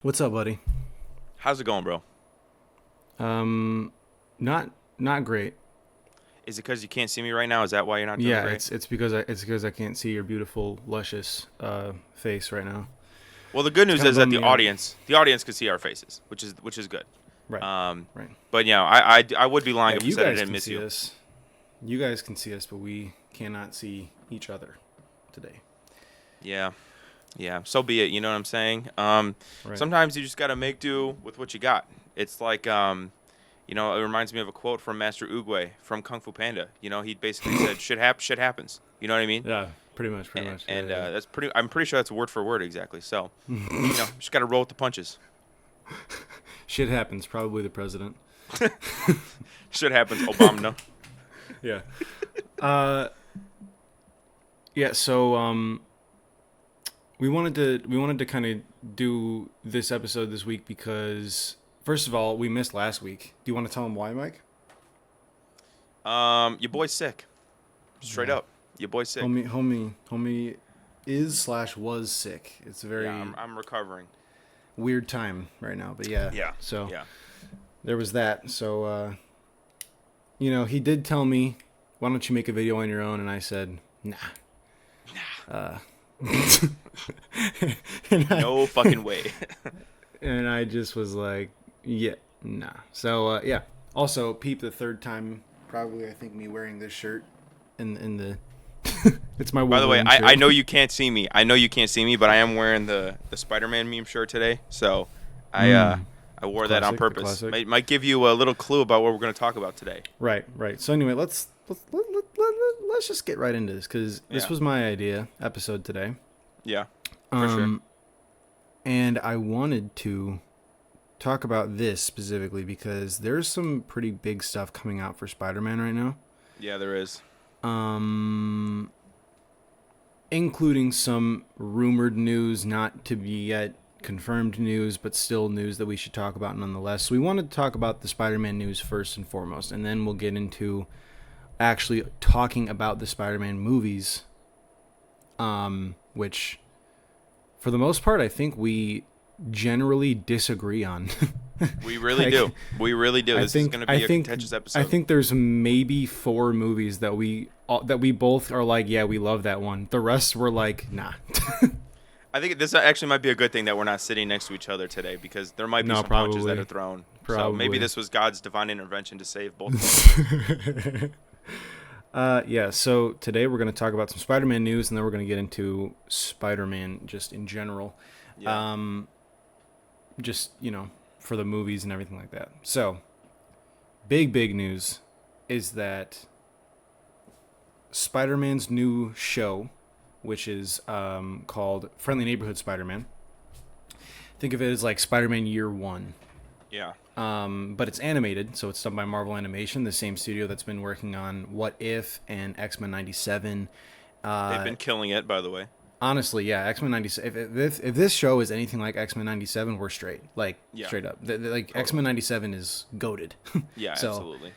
What's up, buddy? How's it going, bro? Um, not great. Is it because you can't see me right now? Is that why you're not doing Yeah, great? it's because I can't see your beautiful, luscious face right now. Well, the good It's news kind of is that bumming the me out. audience can see our faces, which is good. Right, Um, right. but I would be lying Yeah, if we you said I guys didn't can miss see you. us. You guys can see us, but we cannot see each other today. Yeah, yeah. So be it. You know what I'm saying? Right. Sometimes you just gotta make do with what you got. It's like it reminds me of a quote from Master Oogway from Kung Fu Panda. He basically said, shit happens." You know what I mean? Yeah, pretty much, pretty And, much. and Yeah, that's pretty. I'm pretty sure that's word for word exactly. So, yeah. just gotta roll with the punches. Shit happens. Probably the president. Shit happens, Obama. Yeah. Uh, yeah. So we wanted to kind of do this episode this week because first of all we missed last week. Do you want to tell them why, Mike? Your boy's sick. Straight Yeah. up, your boy's sick. Homie is slash was sick. It's a very Yeah, I'm recovering. weird time right now, but yeah. Yeah, So yeah. there was that. So he did tell me, why don't you make a video on your own? And I said, nah. Uh, No fucking way. and I just was like, yeah, nah. So yeah. Also, peep the third time. Probably, I think me wearing this shirt in the. It's my. By the way, Wolverine I shirt. know you can't see me. I know you can't see me, but I am wearing the Spider-Man meme shirt today. So I wore that on Classic, the purpose. classic. Might give you a little clue about what we're going to talk about today. Right, right. So anyway, let's just get right into this because this Yeah. was my idea episode today. Yeah, for sure. And I wanted to talk about this specifically because there's some pretty big stuff coming out for Spider-Man right now. Yeah, there is. Including some rumored news, not to be yet confirmed news, but still news that we should talk about nonetheless. So we wanted to talk about the Spider-Man news first and foremost, and then we'll get into actually talking about the Spider-Man movies, which, for the most part, I think we generally disagree on. We really Like, do. We really do. This is going to be a contentious episode. I think there's maybe 4 movies that we both are like, yeah, we love that one. The rest were like, nah. I think this actually might be a good thing that we're not sitting next to each other today because there might be No, some punches probably. that are thrown. So Probably. maybe this was God's divine intervention to save both of us. Yeah, so today we're going to talk about some Spider-Man news, and then we're going to get into Spider-Man just in general. Yeah. Just, for the movies and everything like that. So, big news is that Spider-Man's new show, which is called Friendly Neighborhood Spider-Man. Think of it as like Spider-Man Year 1. Yeah. But it's animated, so it's done by Marvel Animation, the same studio that's been working on What If and X-Men 97. They've been killing it, by the way. Honestly, yeah, X-Men 97. If this show is anything like X-Men 97, we're straight. Like, Yeah. straight up. X-Men 97 is goated. Yeah, So, absolutely.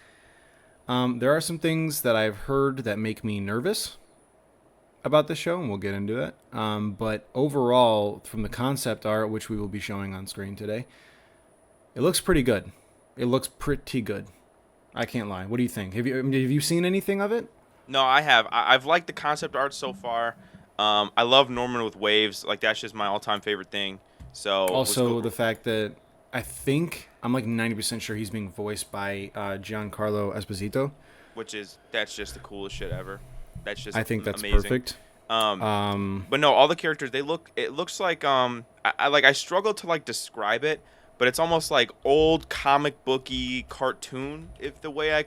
There are some things that I've heard that make me nervous about the show, and we'll get into that. But overall, from the concept art, which we will be showing on screen today, it looks pretty good. It looks pretty good. I can't lie. What do you think? Have you seen anything of it? No, I have. I've liked the concept art so far. I love Norman with waves. Like, that's just my all-time favorite thing. So Also, the fact that I'm like 90% sure he's being voiced by Giancarlo Esposito. That's just the coolest shit ever. That's just I think that's amazing. perfect. But no, all the characters, it looks like I struggle to like describe it, but it's almost like old comic booky cartoon, if I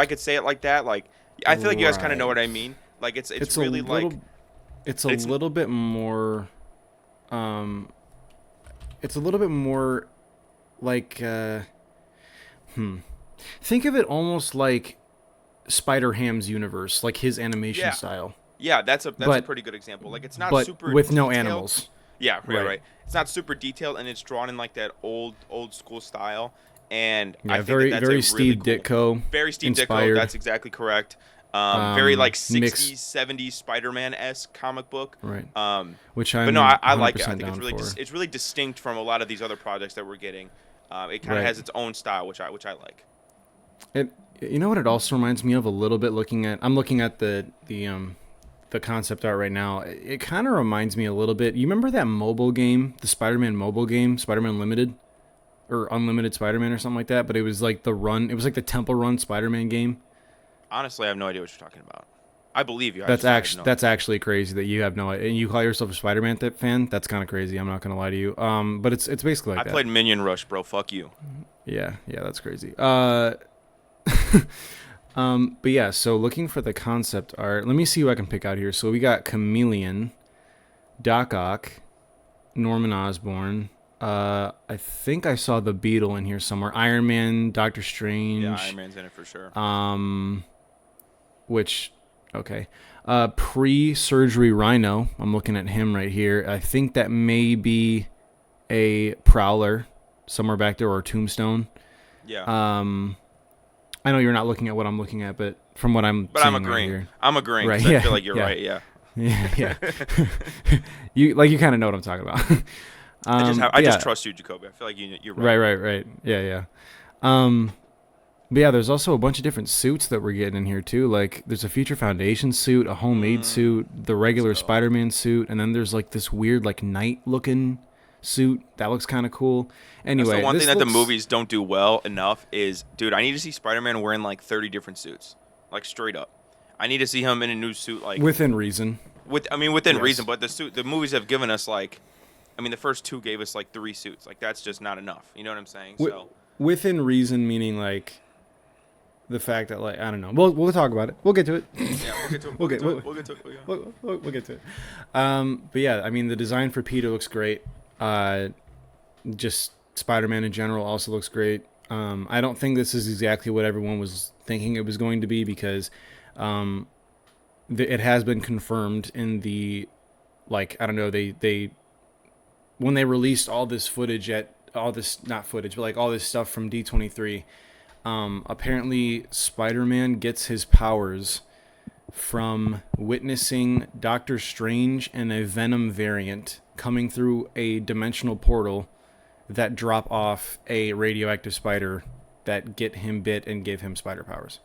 could say it like that. Like, I feel like you guys kind of know what I mean. Like, it's really like it's a little bit more it's a little bit more like think of it almost like Spider-Ham's universe, like his animation Yeah. style. Yeah, that's a But- pretty good example. Like, it's not But super with no detailed. animals. Yeah, Right. right. It's not super detailed, and it's drawn in like that old school style. And Yeah, I think very that's very a Steve really cool, Ditko very Steve inspired. Ditko. That's exactly correct. Very like Mixed, 60s, 70s Spider-Man-esque comic book. right? Which But no, I'm I like it. I 100% think it's down really for. it's really distinct from a lot of these other projects that we're getting. It kind of Right. has its own style, which I like. It, you know what it also reminds me of a little bit. I'm looking at the concept art right now. It kind of reminds me a little bit. You remember that mobile game, the Spider-Man mobile game, Spider-Man Limited or Unlimited Spider-Man or something like that? But it was like the run. It was like the Temple Run Spider-Man game. Honestly, I have no idea what you're talking about. I believe you. I have no That's idea. actually crazy that you have no idea. And you call yourself a Spider-Man fan. That's kind of crazy. I'm not gonna lie to you. But it's basically I like that. played Minion Rush, bro. Fuck you. Yeah, yeah, that's crazy. But yeah, so looking for the concept art. Let me see who I can pick out here. So we got Chameleon, Doc Ock, Norman Osborn. I think I saw the Beetle in here somewhere. Iron Man, Doctor Yeah, Strange. Iron Man's in it for sure. Which, okay. Pre-surgery Rhino. I'm looking at him right here. I think that may be a Prowler somewhere back there or a Tombstone. Yeah. I know you're not looking at what I'm looking at, but from what I'm But seeing I'm right agreeing. here, I'm agreeing right? because Yeah, I feel like you're yeah, right. Yeah. yeah, yeah. You kind of know what I'm talking about. I just yeah, trust you, JaCoby. I feel like you're right. right. Yeah, yeah. Um, but yeah, there's also a bunch of different suits that we're getting in here too. Like, there's a Future Foundation suit, a homemade suit, the regular So Spider-Man suit, and then there's like this weird like knight-looking suit that looks kind of cool. that's the Anyway, one thing this that the looks movies don't do well enough is, dude, I need to see Spider-Man wearing like 30 different suits, like straight up. I need to see him in a new suit, like within reason. within reason. Yes. But the movies have given us like, I mean, the first two gave us like 3 suits. Like that's just not enough. You know what I'm saying? Wi- So Within reason, meaning like the fact that like I don't know. We'll talk about it. We'll get to it. yeah, we'll get to it. We'll We'll get get to we'll, it. We'll get to it. Yeah. we'll get to it. But yeah, I mean the design for Peter looks great. Just Spider-Man in general also looks great. I don't think this is exactly what everyone was thinking it was going to be because it has been confirmed in the like I don't know they when they released all this footage at all this not footage but like all this stuff from D23. Apparently, Spider-Man gets his powers from witnessing Doctor Strange and a Venom variant coming through a dimensional portal that drop off a radioactive spider that get him bit and give him spider powers.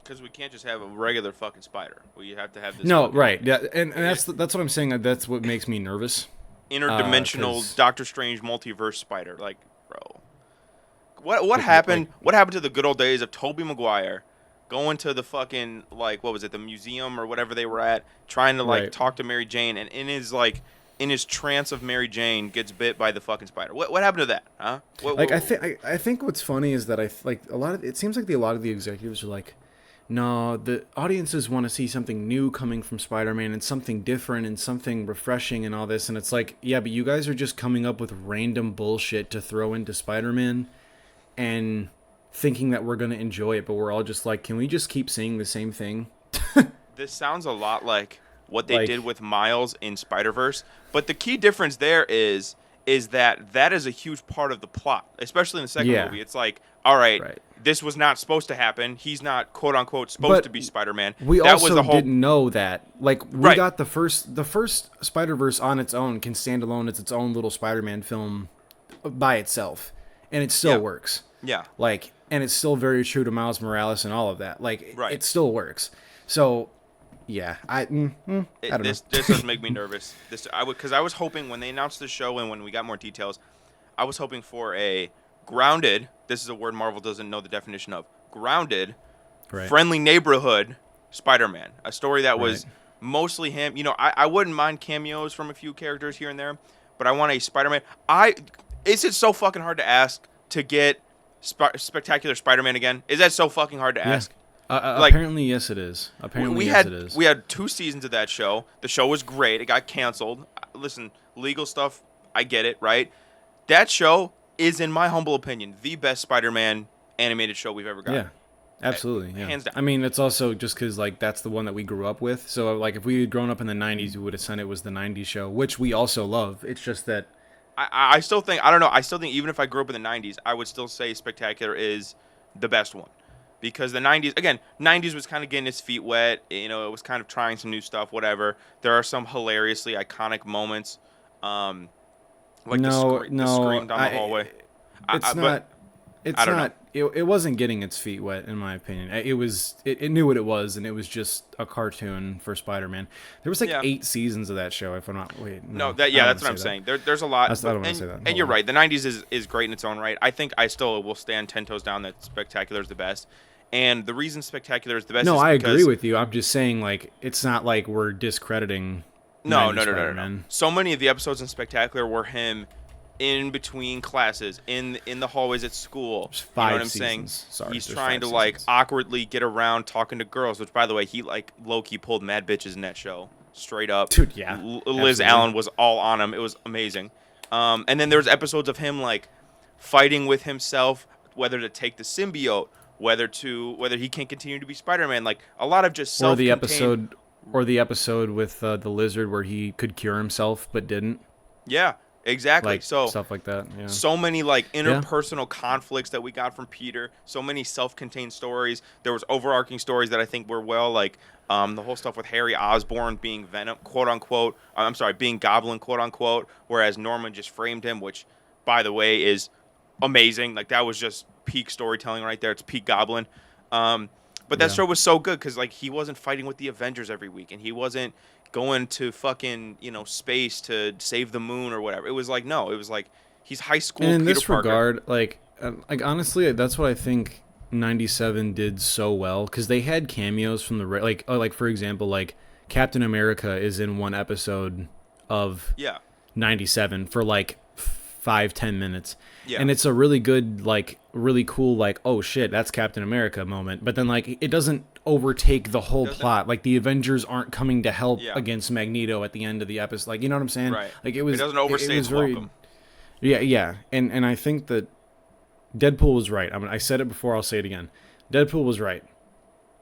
Because we can't just have a regular fucking spider. We have to have this. No, fucking right. Yeah, and that's what I'm saying. That's what makes me nervous. interdimensional 'Cause Doctor Strange multiverse spider. Like, bro, what happened? What happened to the good old days of Tobey Maguire going to the fucking like what was it, the museum or whatever they were at, trying to like Right. talk to Mary Jane, and in his trance of Mary Jane gets bit by the fucking spider. What happened to that? Huh? like I think what's funny is that like a lot of it seems like a lot of the executives are like, no, the audiences want to see something new coming from Spider-Man and something different and something refreshing and all this, and it's like, yeah, but you guys are just coming up with random bullshit to throw into Spider-Man and thinking that we're gonna enjoy it, but we're all just like, can we just keep saying the same thing? This sounds a lot like what they Like, did with Miles in Spider-Verse, but the key difference there is that is a huge part of the plot, especially in the second Yeah. movie. It's like, all right, Right. this was not supposed to happen. He's not quote unquote supposed But to be Spider-Man. we That was also the whole didn't know that. Like, we Right. got the first Spider-Verse on its own can stand alone as its own little Spider-Man film by itself, and it still Yeah. works. Yeah. Like, and it's still very true to Miles Morales and all of that. Like, Right. it still works. So, yeah, I don't This know. does make me nervous. Because I was hoping when they announced the show and when we got more details, I was hoping for a grounded. This is a word Marvel doesn't know the definition of. Grounded, Right. friendly neighborhood Spider-Man. A story that was Right. mostly him. You know, I wouldn't mind cameos from a few characters here and there, but I want a Spider-Man. Is it so fucking hard to ask to get Spectacular Spider-Man again? Is that so fucking hard to Yeah. ask? Like, Apparently, yes, it is. Apparently, we yes, had it is. we had 2 seasons of that show. The show was great. It got canceled. Listen, legal stuff, I get it, right? That show is, in my humble opinion, the best Spider-Man animated show we've ever got. Yeah, absolutely. Yeah. Hands down. I mean, it's also just because like that's the one that we grew up with. So like, if we had grown up in the '90s, we would have said it was the '90s show, which we also love. It's just that I still think, I don't know, I still think even if I grew up in the 90s, I would still say Spectacular is the best one. because the 90s was kind of getting its feet wet. You know, it was kind of trying some new stuff, whatever. There are some hilariously iconic moments, um, like No, the no, scream down the hallway. it's But not. I It's don't know. not. It wasn't getting its feet wet, in my opinion. It knew what it was, and it was just a cartoon for Spider-Man. There was like Yeah. 8 seasons of that show. If I'm not, wait, No, no, I don't want that's to what say I'm that. saying. There's a lot, I but don't want to say that. and Hold you're on. right. The 90s is great in its own right. I think I still will stand 10 toes down that Spectacular is the best. And the reason Spectacular is the best No, is I agree because with you. I'm just saying, like, it's not like we're discrediting '90s no. Spider-Man. So many of the episodes in Spectacular were him in between classes, in the hallways at school. There's You know 5 what I'm saying? seasons. Sorry, He's there's trying 5 to like seasons. awkwardly get around talking to girls, which by the way, he like low key pulled mad bitches in that show. Straight up. Dude, yeah, Liz absolutely. Allen was all on him. It was amazing. And then there was episodes of him like fighting with himself, whether to take the symbiote, whether he can continue to be Spider-Man. Like a lot of just Or the self-contained. episode, or the episode with the lizard where he could cure himself but didn't, Yeah, exactly. like So stuff like that. Yeah, so many like yeah. interpersonal conflicts that we got from Peter, so many self-contained stories. There was overarching stories that I think were well, like the whole stuff with Harry Osborn being Venom, quote unquote. I'm sorry, being Goblin, quote unquote, whereas Norman just framed him, which by the way is amazing. Like that was just peak storytelling right there. It's peak Goblin. But that Yeah. show was so good because like he wasn't fighting with the Avengers every week, and he wasn't going to fucking space to save the moon or whatever. It was like no, it was like he's high school And in Peter this Parker. regard, like honestly, that's what I think '97 did so well because they had cameos from the like for example, like Captain America is in one episode of Yeah, '97 for like 5-10 minutes, yeah, and it's a really good, like really cool, like oh shit, that's Captain America moment. But then like it doesn't overtake the whole Doesn't- plot. Like the Avengers aren't coming to help Yeah. against Magneto at the end of the episode. Like you know what I'm saying? right. Like it was. It doesn't overstay it was its very. welcome. Yeah. And I think that Deadpool was right. I said it before, I'll say it again. Deadpool was right.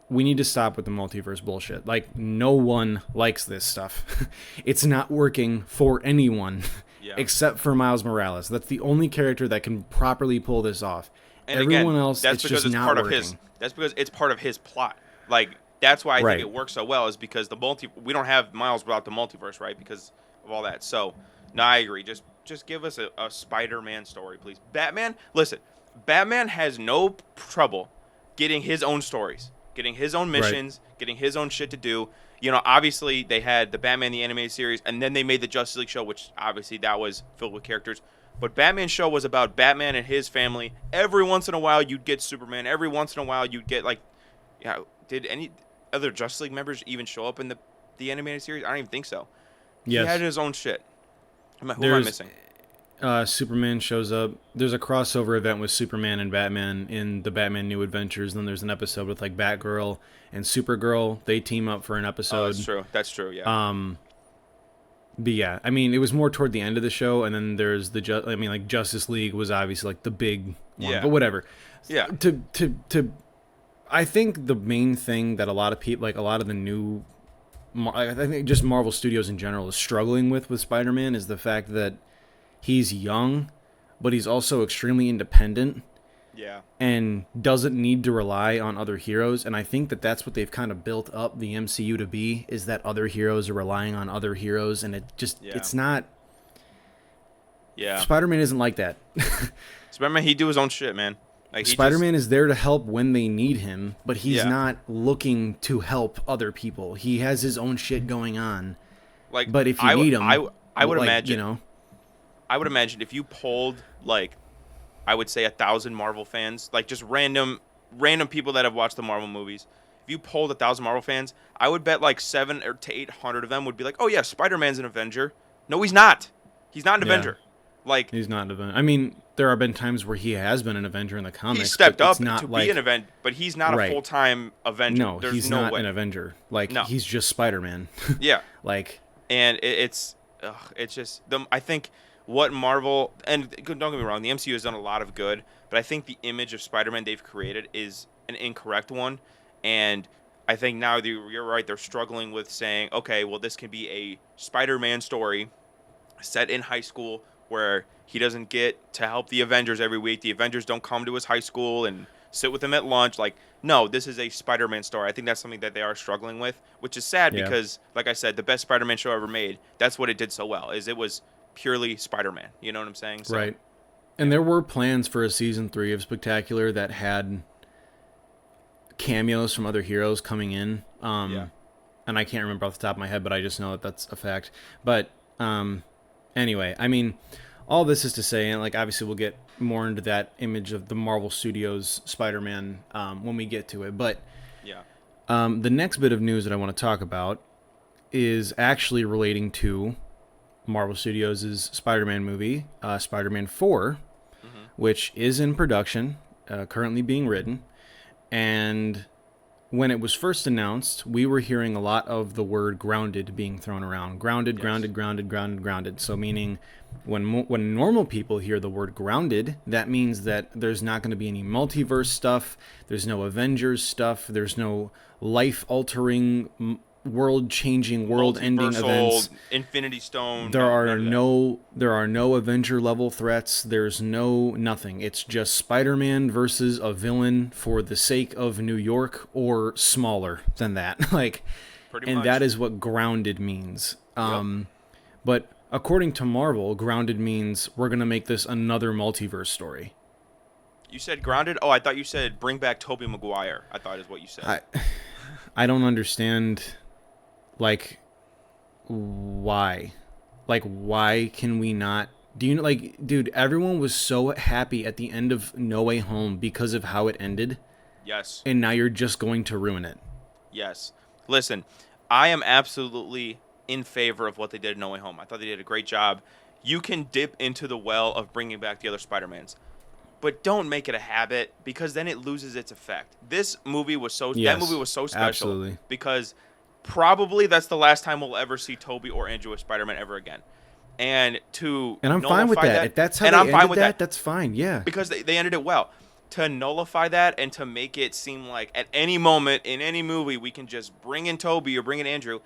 We need to stop with the multiverse bullshit. Like, no one likes this stuff. It's not working for anyone Yeah. except for Miles Morales. That's the only character that can properly pull this off. And Everyone again, else, that's it's because just it's not part working. of his. That's because it's part of his plot. Like that's why I Right. think it works so well is because we don't have Miles without the multiverse, right? Because of all that. So, no, I agree. Just give us a Spider-Man story, please. Batman, listen, Batman has no trouble getting his own stories, getting his own missions, getting his own shit to do. You know, obviously they had the Batman the animated series, and then they made the Justice League show, which obviously that was filled with characters. But Batman show was about Batman and his family. Every once in a while you'd get Superman. Every once in a while you'd get like, yeah. Did any other Justice League members even show up in the animated series? I don't even think so. Yes. He had his own shit. Who am I There's- missing? Superman shows up. There's a crossover event with Superman and Batman in the Batman New Adventures. Then there's an episode with like Batgirl and Supergirl. They team up for an Oh, episode. that's true. That's true. Yeah. But yeah, I mean, it was more toward the end of the show, and then there's like Justice League was obviously like the big one, Yeah. but whatever. Yeah. I think the main thing that a lot of people, like a lot of the new, I think just Marvel Studios in general is struggling with Spider-Man is the fact that he's young, but he's also extremely independent Yeah. and doesn't need to rely on other heroes. And I think that that's what they've kind of built up the MCU to be, is that other heroes are relying on other heroes, and Yeah. it's not. Yeah. Spider-Man isn't like that. Spider-Man, he do his own shit, man. Like Spider-Man is there to help when they need him, but he's Yeah. not looking to help other people. He has his own shit going on. like. But if you I, need him, I would like, imagine. I would imagine if you polled like, I would say 1,000 Marvel fans, like just random people that have watched the Marvel movies. If you polled 1,000 Marvel fans, I would bet like 700 to 800 of them would be like, "Oh yeah, Spider-Man's an Avenger." No, he's not. He's not an Yeah. Avenger. Like he's not an Avenger. I mean, there have been times where he has been an Avenger in the comics. he stepped but up it's not to like, be an Avenger, but he's not Right. a full-time Avenger. No, There's he's no not way. an Avenger. Like No. he's just Spider-Man. Yeah. Like And it's just I think what Marvel, and don't get me wrong, the MCU has done a lot of good, but I think the image of Spider-Man they've created is an incorrect one, and I think now you're right, they're struggling with saying, okay, well this can be a Spider-Man story set in high school where he doesn't get to help the Avengers every week. The Avengers don't come to his high school and sit with him at lunch. Like, no, this is a Spider-Man story. I think that's something that they are struggling with, which is sad Yeah. because, like I said, the best Spider-Man show ever made. That's what it did so well. Is it was purely Spider-Man. You know what I'm saying? So, Right. And there were plans for a season 3 of Spectacular that had cameos from other heroes coming in. Yeah. And I can't remember off the top of my head, but I just know that that's a fact. But anyway, I mean, all this is to say, and like obviously we'll get more into that image of the Marvel Studios Spider-Man when we get to it. But Yeah. the next bit of news that I want to talk about is actually relating to Marvel Studios' Spider-Man movie, Spider-Man 4, which is in production, currently being written. And when it was first announced, we were hearing a lot of the word grounded being thrown around. Grounded, grounded, grounded, grounded, grounded. So meaning when normal people hear the word grounded, that means that there's not going to be any multiverse stuff. There's no Avengers stuff. There's no life-altering, world-changing, world-ending events. Infinity Stone. There are no Avenger level threats. There's nothing. It's just Spider-Man versus a villain for the sake of New York or smaller than that. Like, Pretty much. that is what grounded means. Yep. But according to Marvel, grounded means we're gonna make this another multiverse story. You said grounded? Oh, I thought you said bring back Tobey Maguire. I thought is what you said. I don't understand. Like, why? Like, why can we not? Do you like, dude? Everyone was so happy at the end of No Way Home because of how it ended, Yes. and now you're just going to ruin it. Yes. Listen, I am absolutely in favor of what they did in No Way Home. I thought they did a great job. You can dip into the well of bringing back the other Spider-Mans, but don't make it a habit because then it loses its effect. This movie was so Yes, that movie was so special absolutely. because probably that's the last time we'll ever see Tobey or Andrew as Spider-Man ever again. And I'm fine with that. If that's how and they I'm fine ended with that, that's fine. Yeah. because they ended it well. To nullify that and to make it seem like at any moment in any movie we can just bring in Tobey or bring in Andrew,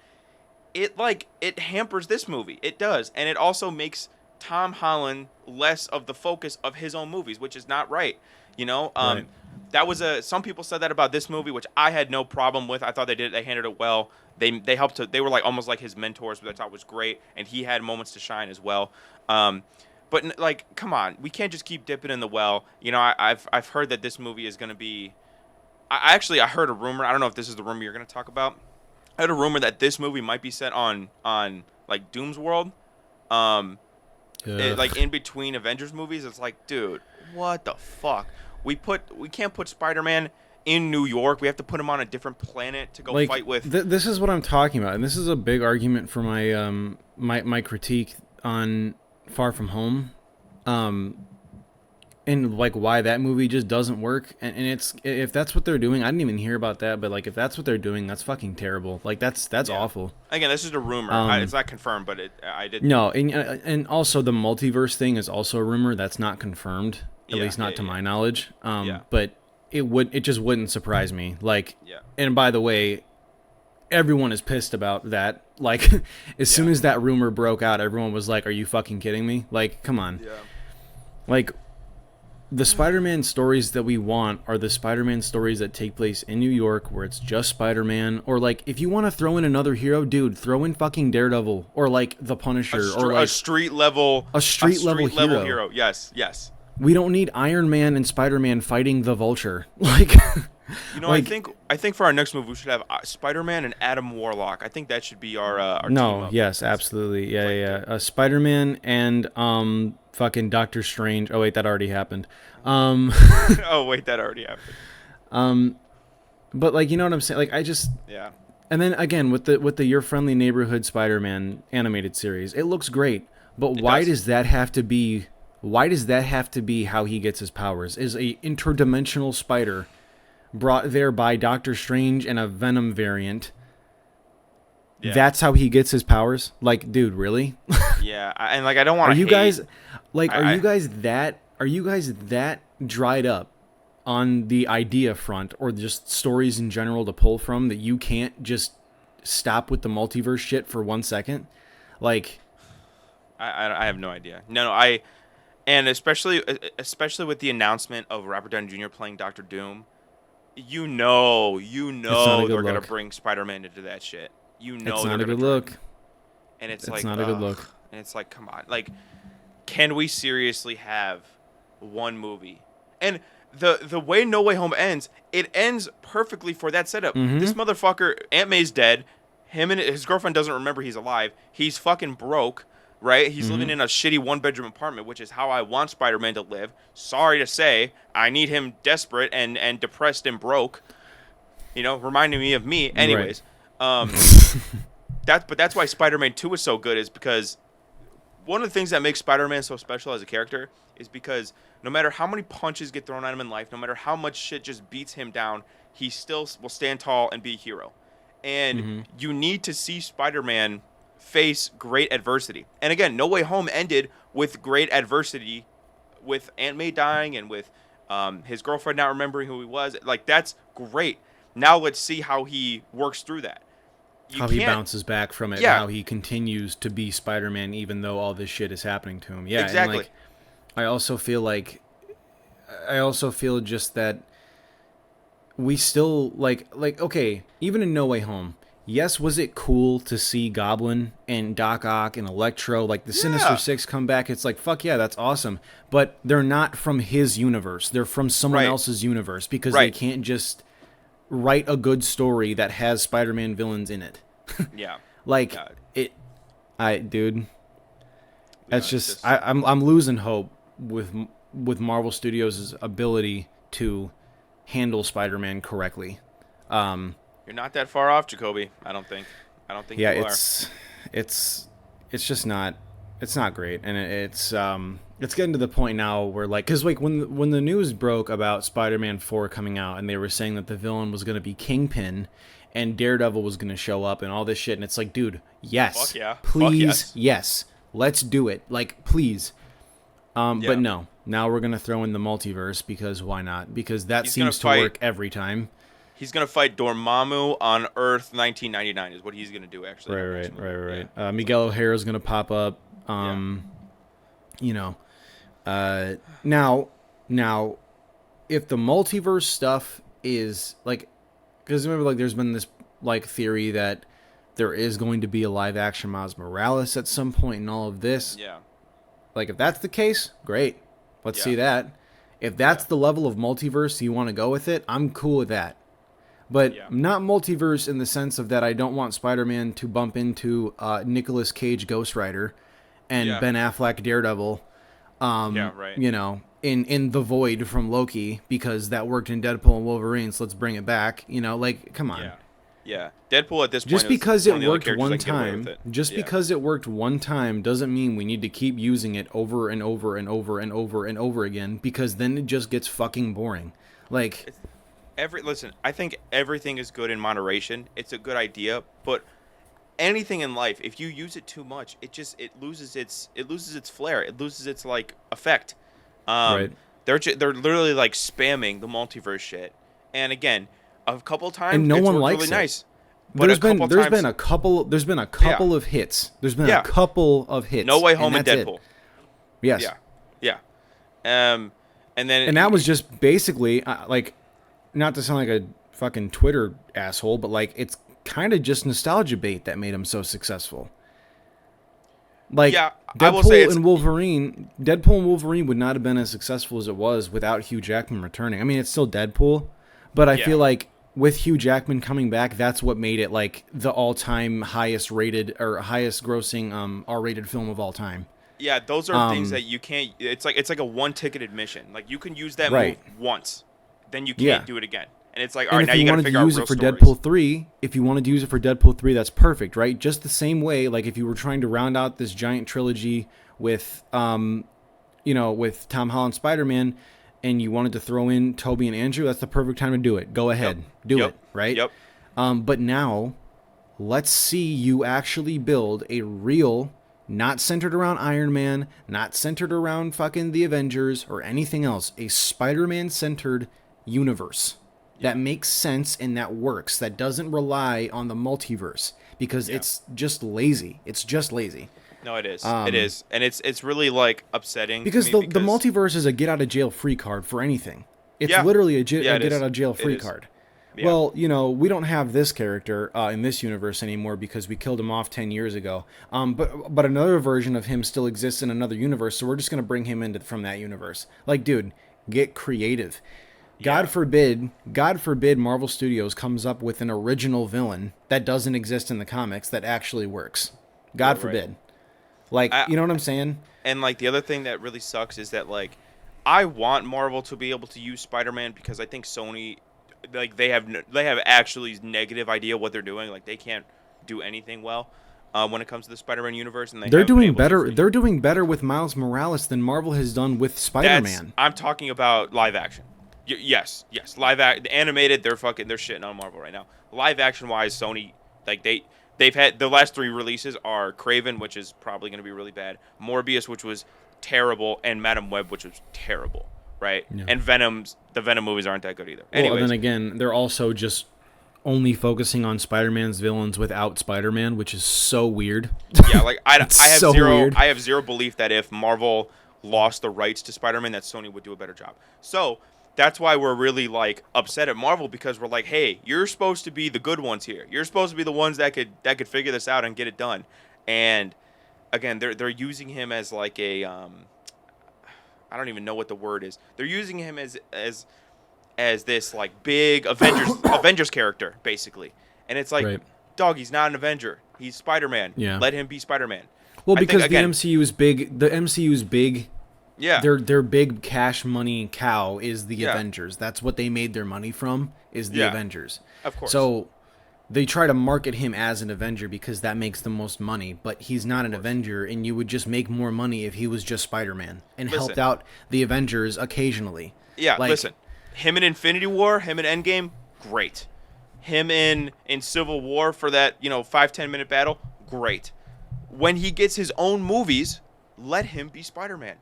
it hampers this movie. It does, and it also makes Tom Holland less of the focus of his own movies, which is not right. You know, Right. that was some people said that about this movie, which I had no problem with. I thought they handled it well. They helped they were like almost like his mentors, which I thought was great, and he had moments to shine as well. But like, come on, we can't just keep dipping in the well. You know, I've heard that this movie is going to be. I heard a rumor. I don't know if this is the rumor you're going to talk about. I heard a rumor that this movie might be set on like Doom's World, like in between Avengers movies. It's like, dude, what the fuck? We can't put Spider-Man in New York. We have to put him on a different planet to go Like, fight with. this is what I'm talking about, and this is a big argument for my my critique on Far From Home, and like why that movie just doesn't work. And it's, if that's what they're doing, I didn't even hear about that, but like if that's what they're doing, that's fucking terrible. Like that's awful. Again, this is a rumor. It's not confirmed, but I did. No, and also the multiverse thing is also a rumor that's not confirmed, at least not to my knowledge. But it just wouldn't surprise me. Like, and by the way, everyone is pissed about that. Like, as soon as that rumor broke out, everyone was like, "Are you fucking kidding me?" Like, come on. Yeah. Like, the Spider-Man stories that we want are the Spider-Man stories that take place in New York, where it's just Spider-Man. Or like, if you want to throw in another hero, dude, throw in fucking Daredevil or like the Punisher or like a street level hero. Yes. We don't need Iron Man and Spider-Man fighting the Vulture. Like, you know, like, I think for our next movie we should have Spider-Man and Adam Warlock. I think that should be our team up. Yes, absolutely. Yeah. Spider-Man and fucking Doctor Strange. Oh wait, that already happened. Oh wait, that already happened. But like, you know what I'm saying? Like, I just And then again with the Your Friendly Neighborhood Spider-Man animated series, it looks great. But why does that have to be? Why does that have to be how he gets his powers? Is a interdimensional spider brought there by Doctor Strange and a Venom variant? Yeah. That's how he gets his powers? Like, dude, really? Yeah, and like I don't want to. Are you guys that dried up on the idea front, or just stories in general to pull from, that you can't just stop with the multiverse shit for 1 second? Like, I have no idea. No, And especially with the announcement of Robert Downey Jr. playing Doctor Doom, you know It's not a good they're gonna look. bring Spider-Man into that shit. You It's know they're not a gonna good turn, look. and it's It's like, not a good ugh, look. and it's like, come on, like, can we seriously have one movie? And the way No Way Home ends, it ends perfectly for that setup. Mm-hmm. This motherfucker, Aunt May's dead. Him and his girlfriend doesn't remember he's alive. He's fucking broke, right? He's living Mm-hmm. in a shitty one-bedroom apartment, which is how I want Spider-Man to live. Sorry to say, I need him desperate and depressed and broke. Reminding me of me. Right. Anyways, um, that's why Spider-Man 2 is so good, is because one of the things that makes Spider-Man so special as a character is because no matter how many punches get thrown at him in life, no matter how much shit just beats him down, he still will stand tall and be a hero. And Mm-hmm. you need to see Spider-Man face great adversity. And again, No Way Home ended with great adversity, with Aunt May dying and with his girlfriend not remembering who he was. Like, that's great. Now let's see how he works through that. You How he can't. bounces back from it and Yeah, how he continues to be Spider-Man even though all this shit is happening to him. Yeah, and exactly. like I also feel just that we still like okay, even in No Way Home, yes, was it cool to see Goblin and Doc Ock and Electro, like the Sinister Yeah, Six come back? It's like, fuck yeah, that's awesome. But they're not from his universe. They're from someone right, else's universe because they right. can't just write a good story that has Spider-Man villains in it. Yeah, Like yeah, it dude, yeah. that's It's just just I'm losing hope with Marvel Studios' ability to handle Spider-Man correctly. you're not that far off, JaCoby. I don't think. I don't think Yeah, you are. it's it's just not it's not great, and it's getting to the point now where like because like when the news broke about Spider-Man 4 coming out and they were saying that the villain was going to be Kingpin and Daredevil was going to show up and all this shit, and it's like, dude, Fuck yes, yeah. Fuck please, yes. yes, let's do it, like please. But Yeah. no, now we're gonna throw in the multiverse because why not? Because that He's gonna seems to fight. work every time. He's gonna fight Dormammu on Earth 1999 is what he's gonna do. Actually, in Right, our next right, right, movie. Yeah. right. So Miguel O'Hara's gonna pop up. yeah. You know, now, if the multiverse stuff is like, because remember, like, there's been this like theory that there is going to be a live action Miles Morales at some point in all of this. Yeah. Like, if that's the case, great. Let's Yeah. see that. If that's Yeah. the level of multiverse you want to go with it, I'm cool with that. But Yeah. not multiverse in the sense of that I don't want Spider-Man to bump into Nicolas Cage Ghost Rider and Yeah. Ben Affleck Daredevil, Yeah. Right. in The Void from Loki because that worked in Deadpool and Wolverine, so let's bring it back. Like, come on. Yeah. Yeah. Deadpool at this point Just is because one it of the only worked characters one that can get away with time, it. just Yeah. because it worked one time doesn't mean we need to keep using it over and over and over and over and over again because then it just gets fucking boring. Like, Listen, I think everything is good in moderation. It's a good idea, but anything in life, if you use it too much, it loses its flair. It loses its like effect. right. They're literally like spamming the multiverse shit. And again, a couple times And no it's one worked likes really it. nice. But a couple There's times, been a couple of hits. There's been Yeah. a couple of hits. No Way Home and that's Deadpool. it. Yes. Yeah, yeah. And then And that was just basically like, not to sound like a fucking Twitter asshole, but like it's kind of just nostalgia bait that made him so successful. Like yeah, I will say Deadpool and Wolverine would not have been as successful as it was without Hugh Jackman returning. I mean, it's still Deadpool, but I Yeah. feel like with Hugh Jackman coming back, that's what made it like the all-time highest rated or highest grossing R-rated film of all time. Yeah, those are things that you can't. It's like a one ticket admission. Like you can use that Right. move once, then you Yeah. can't do it again. And it's like, all And right, if now you you got to wanted figure to out use real it for stories. Deadpool 3, if you wanted to use it for Deadpool 3, that's perfect, right? Just the same way, like if you were trying to round out this giant trilogy with, with Tom Holland Spider-Man, and you wanted to throw in Toby and Andrew, that's the perfect time to do it. Go ahead, do Yep. it, right? Yep. But now, let's see you actually build a real, not centered around Iron Man, not centered around fucking the Avengers or anything else, a Spider-Man centered universe that makes sense and that works, that doesn't rely on the multiverse because it's just lazy. It's just lazy. No, it is. It is, and it's really like upsetting because to me the multiverse is a get out of jail free card for anything. It's literally a get out of jail free card. Yeah. Well, we don't have this character in this universe anymore because we killed him off 10 years ago. But another version of him still exists in another universe, so we're just gonna bring him into from that universe. Like, dude, get creative. God forbid Marvel Studios comes up with an original villain that doesn't exist in the comics that actually works. God forbid. Like, you know what I'm saying? And like the other thing that really sucks is that like I want Marvel to be able to use Spider-Man because I think Sony, like they have actually negative idea what they're doing. Like they can't do anything well when it comes to the Spider-Man universe, and they're doing better. They're doing better with Miles Morales than Marvel has done with Spider-Man. I'm talking about live action. Yes, live animated. They're shitting on Marvel right now. Live action wise, Sony they've had the last 3 releases are Kraven, which is probably going to be really bad, Morbius, which was terrible, and Madam Web, which was terrible, right? Yeah. And the Venom movies aren't that good either. Anyways, well, then again, they're also just only focusing on Spider-Man's villains without Spider-Man, which is so weird. Yeah, like I have zero belief that if Marvel lost the rights to Spider-Man, that Sony would do a better job. So that's why we're really like upset at Marvel, because we're like, hey, you're supposed to be the good ones here. You're supposed to be the ones that could figure this out and get it done. And again, they're using him as like a I don't even know what the word is. They're using him as this like big Avengers character basically. And it's like, dog, he's not an Avenger. He's Spider-Man. Yeah. Let him be Spider-Man. Well, because the MCU is big. The MCU is big. Yeah. Their big cash money cow is the Avengers. That's what they made their money from, is the Avengers. Of course. So they try to market him as an Avenger because that makes the most money, but he's not an Avenger, and you would just make more money if he was just Spider-Man and helped out the Avengers occasionally. Yeah, listen. Him in Infinity War, him in Endgame, great. Him in Civil War for that, 5-10 minute battle, great. When he gets his own movies, let him be Spider-Man.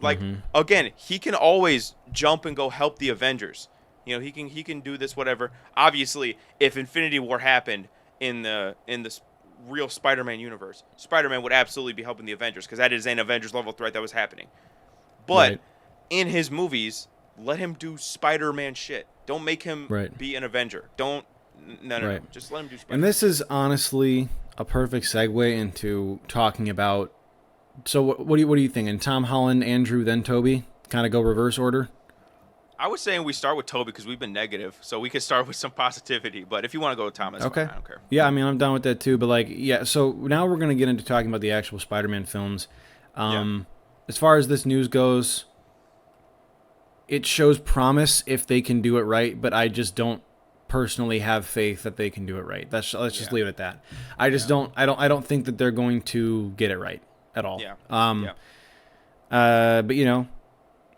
Like, again, he can always jump and go help the Avengers. He can do this, whatever. Obviously, if Infinity War happened in the real Spider-Man universe, Spider-Man would absolutely be helping the Avengers because that is an Avengers level threat that was happening. But in his movies, let him do Spider-Man shit. Don't make him be an Avenger. No. Just let him do Spider-Man. And this is honestly a perfect segue into talking about. So what do you think? And Tom Holland, Andrew, then Toby? Kind of go reverse order? I was saying we start with Toby because we've been negative, so we could start with some positivity. But if you want to go with Tom, that's fine. I don't care. Yeah, I mean, I'm done with that too. But so now we're going to get into talking about the actual Spider-Man films. As far as this news goes, it shows promise if they can do it right, but I just don't personally have faith that they can do it right. Let's just leave it at that. I just don't think that they're going to get it right at all. But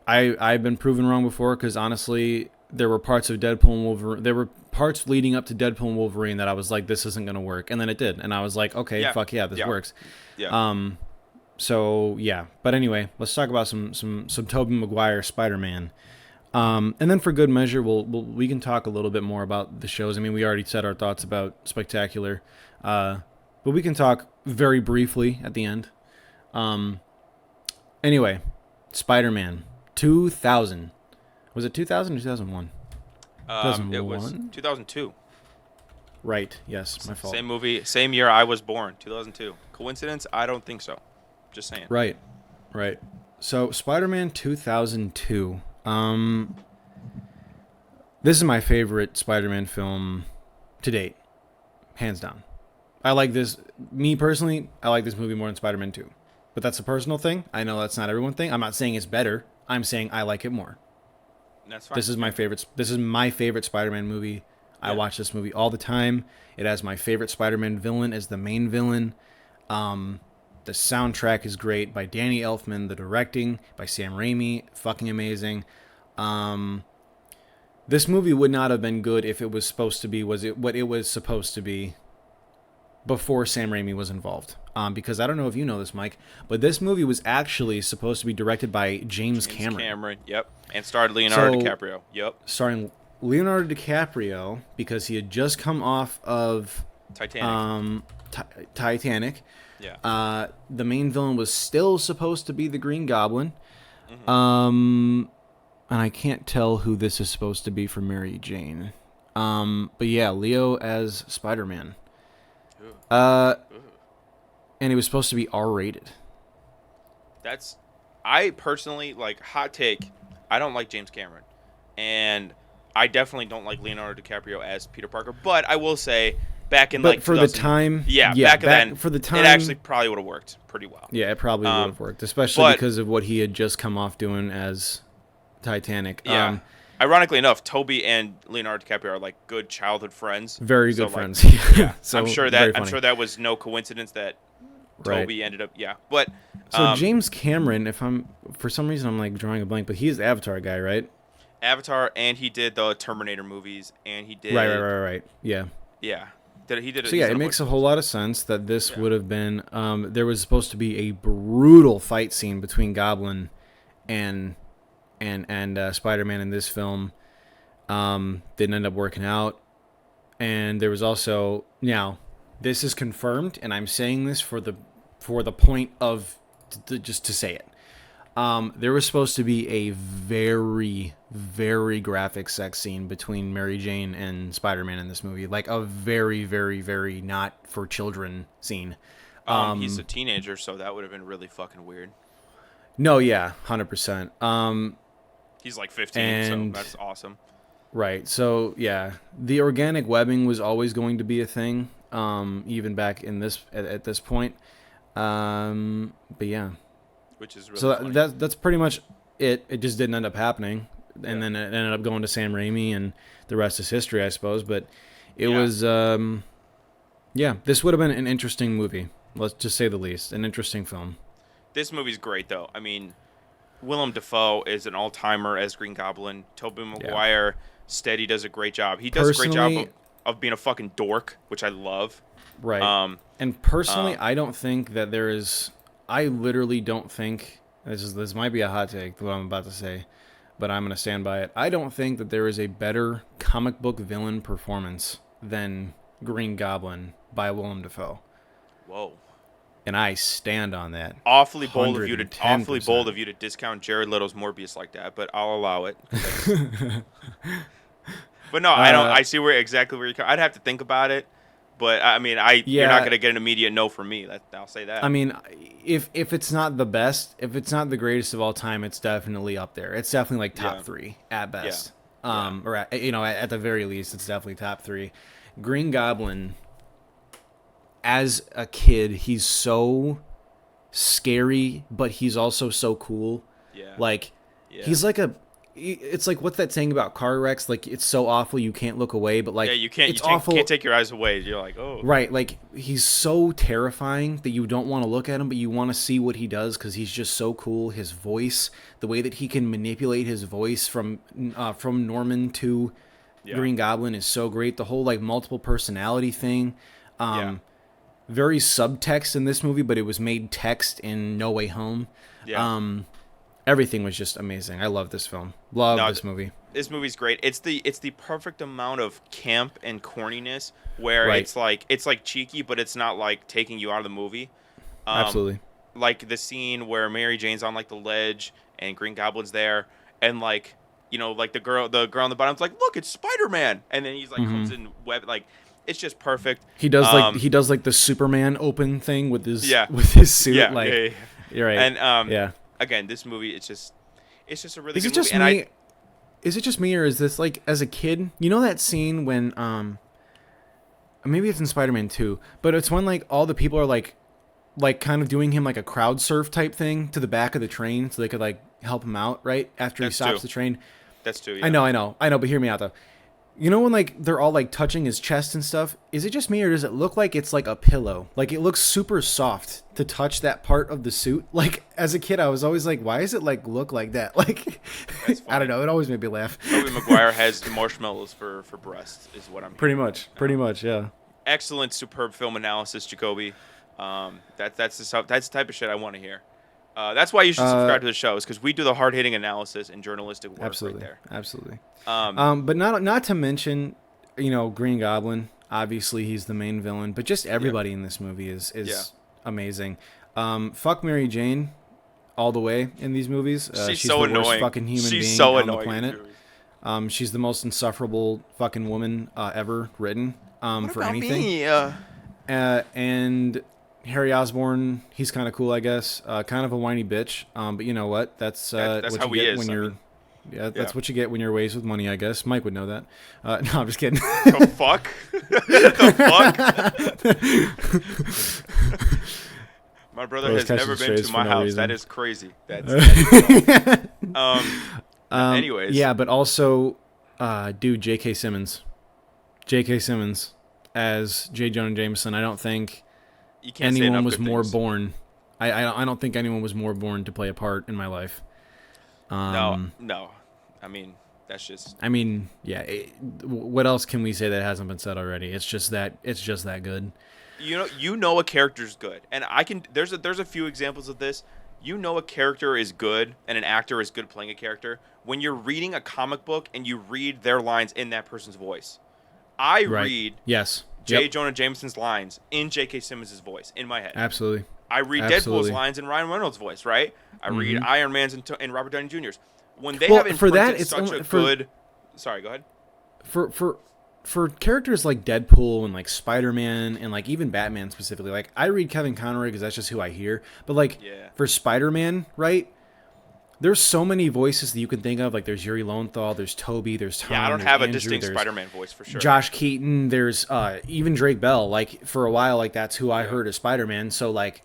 I've been proven wrong before because honestly, there were parts of Deadpool and Wolverine. There were parts leading up to Deadpool and Wolverine that I was like, this isn't going to work, and then it did, and I was like, okay, fuck yeah, this works. Yeah. So yeah, but anyway, let's talk about some Tobey Maguire Spider-Man. And then for good measure, we can talk a little bit more about the shows. I mean, we already said our thoughts about Spectacular, but we can talk very briefly at the end. Anyway, Spider-Man 2000. Was it 2000 or 2001? It was 2002. Right, yes, my fault. Same movie, same year I was born, 2002. Coincidence? I don't think so. Just saying. Right. So, Spider-Man 2002. This is my favorite Spider-Man film to date. Hands down. Me personally, I like this movie more than Spider-Man 2. But that's a personal thing. I know that's not everyone's thing. I'm not saying it's better. I'm saying I like it more. That's fine. This is my favorite Spider-Man movie. I watch this movie all the time. It has my favorite Spider-Man villain as the main villain. The soundtrack is great by Danny Elfman. The directing by Sam Raimi, fucking amazing. This movie would not have been good if it was supposed to be what it was supposed to be before Sam Raimi was involved. Because I don't know if you know this, Mike, but this movie was actually supposed to be directed by James Cameron. Yep. And starred Leonardo DiCaprio. Yep. Starring Leonardo DiCaprio because he had just come off of Titanic. Titanic. Yeah. The main villain was still supposed to be the Green Goblin. And I can't tell who this is supposed to be for Mary Jane. But yeah, Leo as Spider-Man. And it was supposed to be R-rated. I personally, like, hot take, I don't like James Cameron. And I definitely don't like Leonardo DiCaprio as Peter Parker. But I will say, back in, but for the time, back then, for the time, it actually probably would have worked pretty well. Yeah, it probably would have worked, especially because of what he had just come off doing as Titanic. Yeah. Ironically enough, Toby and Leonardo DiCaprio are like good childhood friends. Very good friends. Yeah. So I'm sure that was no coincidence that Toby ended up. Yeah, but so James Cameron, for some reason I'm like drawing a blank, but he's the Avatar guy, right? Avatar, and he did the Terminator movies, and he did right. Yeah. Yeah. So yeah, it makes a whole lot of sense that this would have been. There was supposed to be a brutal fight scene between Goblin and Spider-Man in this film. Didn't end up working out, and there was also this is confirmed, and I'm saying this for the point of just to say it. There was supposed to be a very, very graphic sex scene between Mary Jane and Spider-Man in this movie. Like a very, very, very not for children scene. He's a teenager, so that would have been really fucking weird. No, yeah, 100%. He's like 15, so that's awesome. Right. So yeah, the organic webbing was always going to be a thing, even back in at this point. But yeah. Which is really so funny. That's pretty much it. It just didn't end up happening, and then it ended up going to Sam Raimi, and the rest is history, I suppose. But it was, this would have been an interesting movie. Let's just say the least, an interesting film. This movie's great, though. I mean, Willem Dafoe is an all-timer as Green Goblin. Tobey Maguire, steady, does a great job. He does a great job of being a fucking dork, which I love. Right. And personally, I don't think that there is. I literally don't think this might be a hot take, what I'm about to say, but I'm going to stand by it. I don't think that there is a better comic book villain performance than Green Goblin by Willem Dafoe. Whoa. And I stand on that. Awfully bold of you to discount Jared Leto's Morbius like that, but I'll allow it. But no, I don't. I see exactly where you're. I'd have to think about it, but I mean, you're not gonna get an immediate no from me. I'll say that. I mean, if it's not the best, if it's not the greatest of all time, it's definitely up there. It's definitely like top 3 at best. Or at the very least, it's definitely top 3. Green Goblin. As a kid, he's so scary, but he's also so cool. Yeah. He's like it's like what's that saying about car wrecks? Like, it's so awful you can't look away, but like you can't take your eyes away. You're like, oh. Right, like he's so terrifying that you don't want to look at him, but you want to see what he does because he's just so cool. His voice, the way that he can manipulate his voice from Norman to Green Goblin is so great. The whole like multiple personality thing. Very subtext in this movie, but it was made text in No Way Home. Yeah. Everything was just amazing. I love this film. This movie. This movie's great. It's the perfect amount of camp and corniness where it's like cheeky, but it's not like taking you out of the movie. Absolutely. Like the scene where Mary Jane's on like the ledge and Green Goblin's there, and like like the girl on the bottom's like, look, it's Spider-Man, and then he's like comes in web like. It's just perfect. He does the Superman open thing with his suit. Yeah, You're right. And again, this movie it's just a really good movie. And is it just me, or is this like as a kid? You know that scene when maybe it's in Spider-Man 2, but it's when like all the people are like kind of doing him like a crowd surf type thing to the back of the train so they could like help him out right after he stops the train. That's 2. Yeah. I know, but hear me out though. You know when like they're all like touching his chest and stuff? Is it just me, or does it look like it's like a pillow? Like it looks super soft to touch that part of the suit. Like as a kid, I was always like, why does it like look like that? Like I don't know. It always made me laugh. Tobey Maguire has marshmallows for breasts, is what I'm. Pretty much, yeah. Excellent, superb film analysis, JaCoby. That's the type of shit I want to hear. That's why you should subscribe to the show, is because we do the hard-hitting analysis and journalistic work absolutely, right there. Absolutely. But not to mention, Green Goblin. Obviously, he's the main villain, but just everybody in this movie is amazing. Fuck Mary Jane all the way in these movies. She's so the worst annoying. fucking human She's being so on the annoying planet. She's the most insufferable fucking woman ever written What for about anything. me? And Harry Osborn, he's kind of cool, I guess. Kind of a whiny bitch. But you know what? That's what how you he get is. when you're. That's what you get when you're raised with money, I guess. Mike would know that. No, I'm just kidding. The fuck? The fuck? My brother has never been to my house. That is crazy. That's anyways. Yeah, but also, dude, J.K. Simmons. J.K. Simmons as J. Jonah Jameson. I don't think anyone was more born. I don't think anyone was more born to play a part in my life. No. I mean, that's just. I mean, yeah. What else can we say that hasn't been said already? It's just that good. You know a character's good, and I can. There's a few examples of this. You know a character is good, and an actor is good playing a character when you're reading a comic book and you read their lines in that person's voice. I read J. Jonah Jameson's lines in J.K. Simmons' voice in my head. Absolutely. I read Deadpool's lines in Ryan Reynolds' voice, right? I read Iron Man's and Robert Downey Jr.'s. When they have imprinted such a good... Sorry, go ahead. For characters like Deadpool and like Spider-Man and like even Batman specifically, like I read Kevin Conroy because that's just who I hear. But like for Spider-Man, right? There's so many voices that you can think of. Like there's Yuri Lowenthal, there's Toby, there's Tom. Yeah, I don't have Andrew, a distinct Spider-Man voice for sure. Josh Keaton, there's even Drake Bell. Like for a while, like that's who I heard as Spider-Man. So like,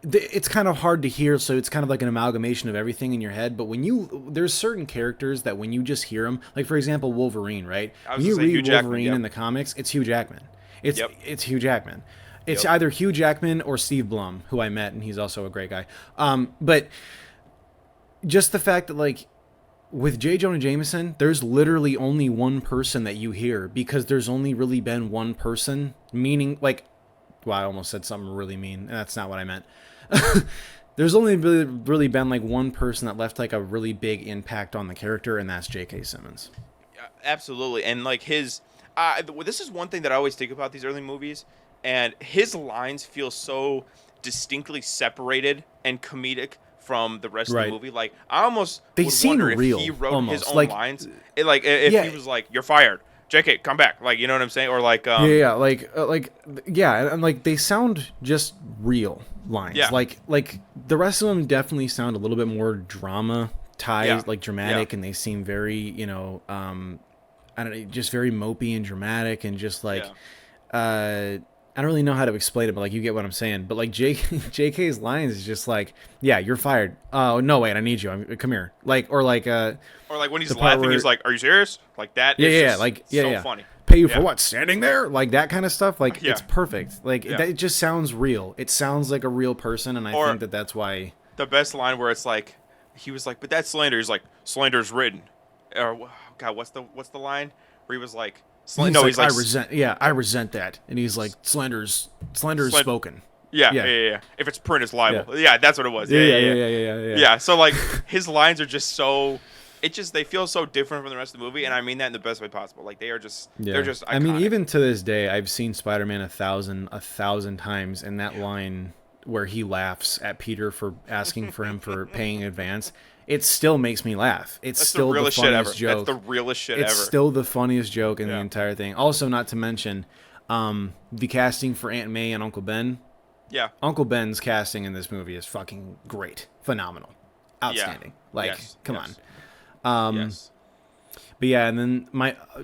it's kind of hard to hear. So it's kind of like an amalgamation of everything in your head. But when there's certain characters that when you just hear them, like for example, Wolverine, right? When you read Wolverine in the comics, it's Hugh Jackman. It's Hugh Jackman. It's either Hugh Jackman or Steve Blum, who I met, and he's also a great guy. But just the fact that, like, with J. Jonah Jameson, there's literally only one person that you hear because there's only really been one person, meaning, like, well, I almost said something really mean, and that's not what I meant. There's only really been, like, one person that left, like, a really big impact on the character, and that's J.K. Simmons. Absolutely. And, like, this is one thing that I always think about these early movies, and his lines feel so distinctly separated and comedic from the rest of the movie. Like, I almost would wonder if he wrote his own lines. If he was like, "You're fired, JK, come back." Like, you know what I'm saying? Or like, and like they sound just real lines. Yeah. Like the rest of them definitely sound a little bit more dramatic, and they seem very, I don't know, just very mopey and dramatic, and just like, I don't really know how to explain it, but like you get what I'm saying. But like JK's lines is just like, "Yeah, you're fired. Oh no, wait, I need you. Come here." Or like when he's laughing, he's like, "Are you serious?" Like that. So funny. Pay you for what? Standing there, like that kind of stuff. Like it's perfect. Like it just sounds real. It sounds like a real person, and I think that's why the best line where it's like, he was like, "But that's slander." He's like, "Slander's written." Or God, what's the line where he was like? He's like, I resent that, and he's like, slander's spoken. Yeah. If it's print, it's libel. Yeah, that's what it was. Yeah. So like, his lines are just so, they feel so different from the rest of the movie, and I mean that in the best way possible. Like they're just iconic. I mean, even to this day, I've seen Spider-Man a thousand times, and that line where he laughs at Peter for asking for him for paying in advance. It still makes me laugh. That's still the funniest joke. That's the realest shit ever. It's still the funniest joke in the entire thing. Also, not to mention, the casting for Aunt May and Uncle Ben. Yeah. Uncle Ben's casting in this movie is fucking great. Phenomenal. Outstanding. Come on. But yeah, and then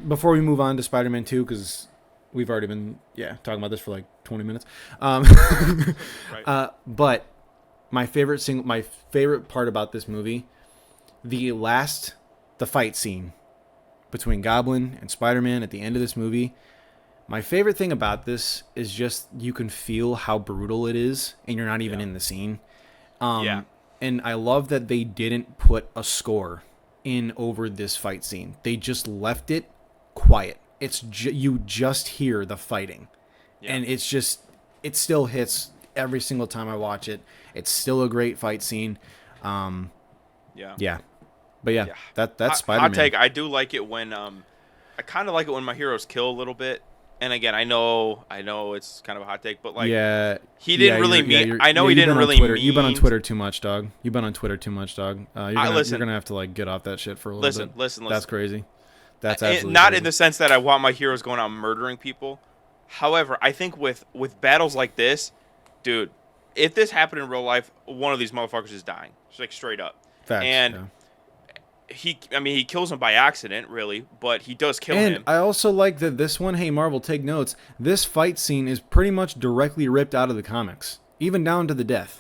before we move on to Spider-Man 2, because we've already been talking about this for like 20 minutes. But my favorite part about this movie, the fight scene between Goblin and Spider-Man at the end of this movie. My favorite thing about this is just you can feel how brutal it is, and you're not even in the scene. And I love that they didn't put a score in over this fight scene. They just left it quiet. It's you just hear the fighting, and it still hits every single time I watch it. It's still a great fight scene. But that's Spider-Man. Hot take. I do like it when I kind of like it when my heroes kill a little bit, and again, I know it's kind of a hot take, but like, Yeah, he didn't really mean. I know he didn't really Twitter. mean. You've been on Twitter too much, dog. You've been on Twitter too much, dog. You're gonna have to like get off that shit for a little bit. Listen. That's crazy. That's absolutely not crazy. in the sense that I want my heroes going out murdering people. However, I think with battles like this, dude, if this happened in real life, one of these motherfuckers is dying, just like straight up. Facts, and yeah. he kills him by accident, really, but he does kill And him. I also like that this one, hey Marvel, take notes. This fight scene is pretty much directly ripped out of the comics, even down to the death.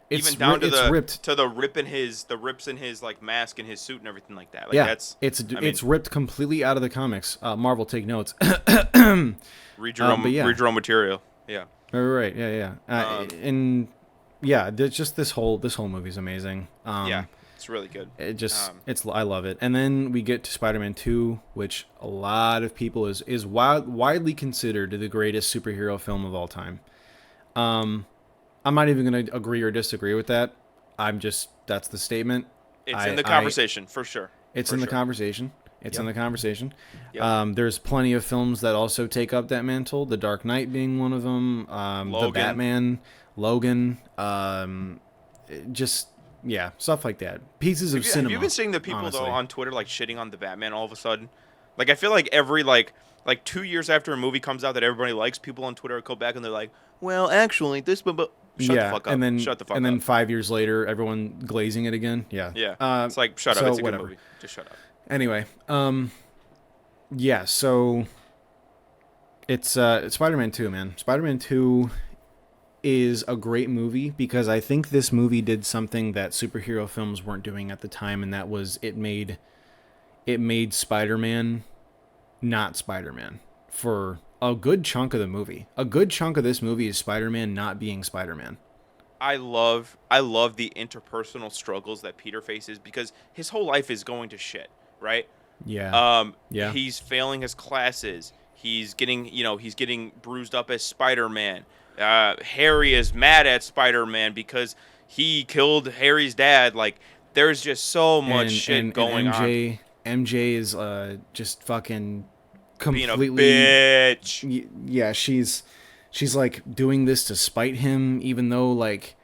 Even down to the ripped to the rips in his like mask and his suit and everything like that. Like it's ripped completely out of the comics. Marvel, take notes. Read your own material. Yeah. Right. Yeah. And yeah, just this whole movie is amazing. Yeah. It's really good. I love it. And then we get to Spider-Man 2, which a lot of people is widely considered the greatest superhero film of all time. I'm not even going to agree or disagree with that. That's the statement. It's in the conversation for sure. It's in the conversation. It's in the conversation. Yep. There's plenty of films that also take up that mantle. The Dark Knight being one of them. The Batman, Logan. Stuff like that. Pieces of cinema. Have you been seeing the people honestly. though on Twitter like shitting on the Batman all of a sudden? Like I feel like every like 2 years after a movie comes out that everybody likes, people on Twitter go back and they're like, well, actually, this but. Shut the fuck up. Shut the fuck up. And then 5 years later, everyone glazing it again. Yeah. Yeah. It's like, shut up. It's a good movie. Just shut up. Anyway, so it's Spider-Man 2, man. Spider-Man 2 is a great movie because I think this movie did something that superhero films weren't doing at the time, and that was it made Spider-Man not Spider-Man for a good chunk of the movie. A good chunk of this movie is Spider-Man not being Spider-Man. I love the interpersonal struggles that Peter faces because his whole life is going to shit, right? Yeah. He's failing his classes. He's getting bruised up as Spider-Man. Harry is mad at Spider-Man because he killed Harry's dad. Like, there's just so much shit going on. MJ is just fucking completely being a bitch. Yeah, she's like doing this to spite him, even though like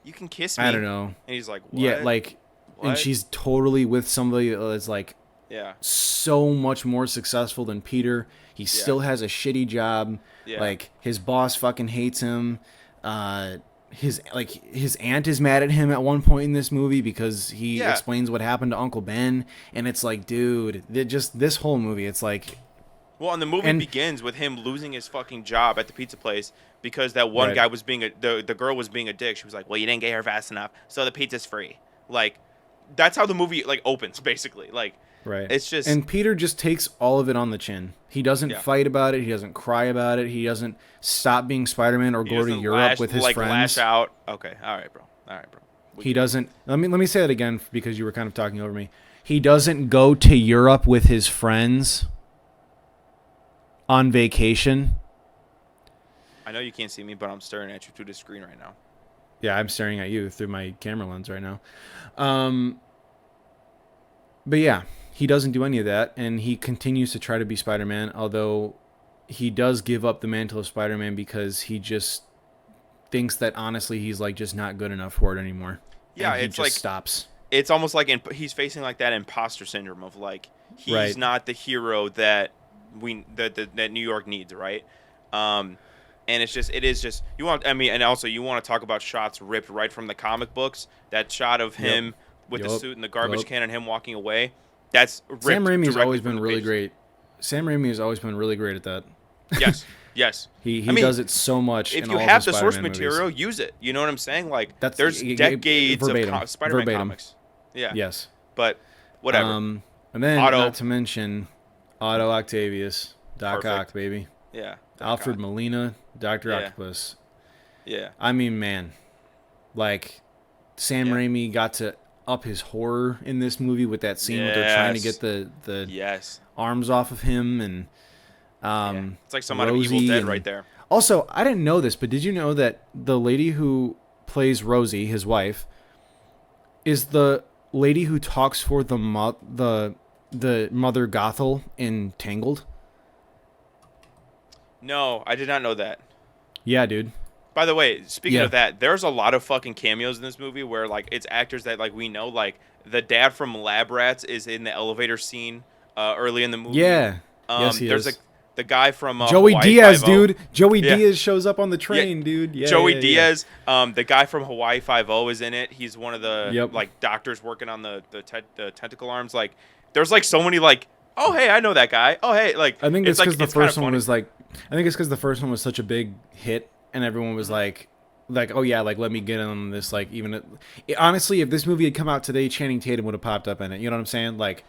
you can kiss me. I don't know. And he's like, what? Yeah, like, what? And she's totally with somebody that's like, so much more successful than Peter. He still has a shitty job. Yeah. Like his boss fucking hates him. His aunt is mad at him at one point in this movie because he explains what happened to Uncle Ben, and it's like, dude, this whole movie, it's like. Well, and the movie begins with him losing his fucking job at the pizza place because that one guy was being the girl was being a dick. She was like, "Well, you didn't get her fast enough, so the pizza's free." Like, that's how the movie like opens, basically. Like, it's just and Peter just takes all of it on the chin. He doesn't fight about it. He doesn't cry about it. He doesn't stop being Spider-Man or go to Europe with his friends. Lash out. Okay, all right, bro. He doesn't. Let me say that again because you were kind of talking over me. He doesn't go to Europe with his friends on vacation. I know you can't see me, but I'm staring at you through the screen right now. Yeah, I'm staring at you through my camera lens right now. But yeah, he doesn't do any of that, and he continues to try to be Spider-Man, although he does give up the mantle of Spider-Man because he just thinks that honestly he's like just not good enough for it anymore. Yeah, and it's like stops. It's almost like he's facing like that imposter syndrome of like he's not the hero that that New York needs, right? And it is just you want. I mean, and also you want to talk about shots ripped right from the comic books. That shot of him with the suit and the garbage can and him walking away. That's ripped. Sam Raimi has always been really great. Sam Raimi has always been really great at that. Yes. He does it so much. If you have the source material, use it. You know what I'm saying? Like there's decades of Spider-Man comics. Yeah. Yes. But whatever. And then not to mention Otto Octavius, Doc Ock, baby. Yeah. Alfred Molina, Dr. Octopus. Yeah. I mean, man, like Sam Raimi got to up his horror in this movie with that scene where they're trying to get the arms off of him, and it's like some out of Evil Dead right there. Also, I didn't know this, but did you know that the lady who plays Rosie, his wife, is the lady who talks for the Mother Gothel in Tangled? No, I did not know that. Yeah, dude. By the way, speaking Yeah. of that, there's a lot of fucking cameos in this movie where like it's actors that like we know. Like the dad from Lab Rats is in the elevator scene early in the movie. Yeah. Yes, he There's is. the guy from Joey Hawaii Diaz, Five-O. dude. Joey Yeah, Diaz shows up on the yeah. train, dude. Yeah, Joey yeah, yeah. Diaz, the guy from Hawaii Five-O is in it. He's one of the Yep. like doctors working on the tentacle arms. Like, there's like so many like, oh hey, I know that guy. Oh hey, like I think it's it's because like the it's kind of first one funny. was like, I think it's because the first one was such a big hit, and everyone was like, oh yeah, like let me get in on this. Like honestly, if this movie had come out today, Channing Tatum would have popped up in it. You know what I'm saying? Like,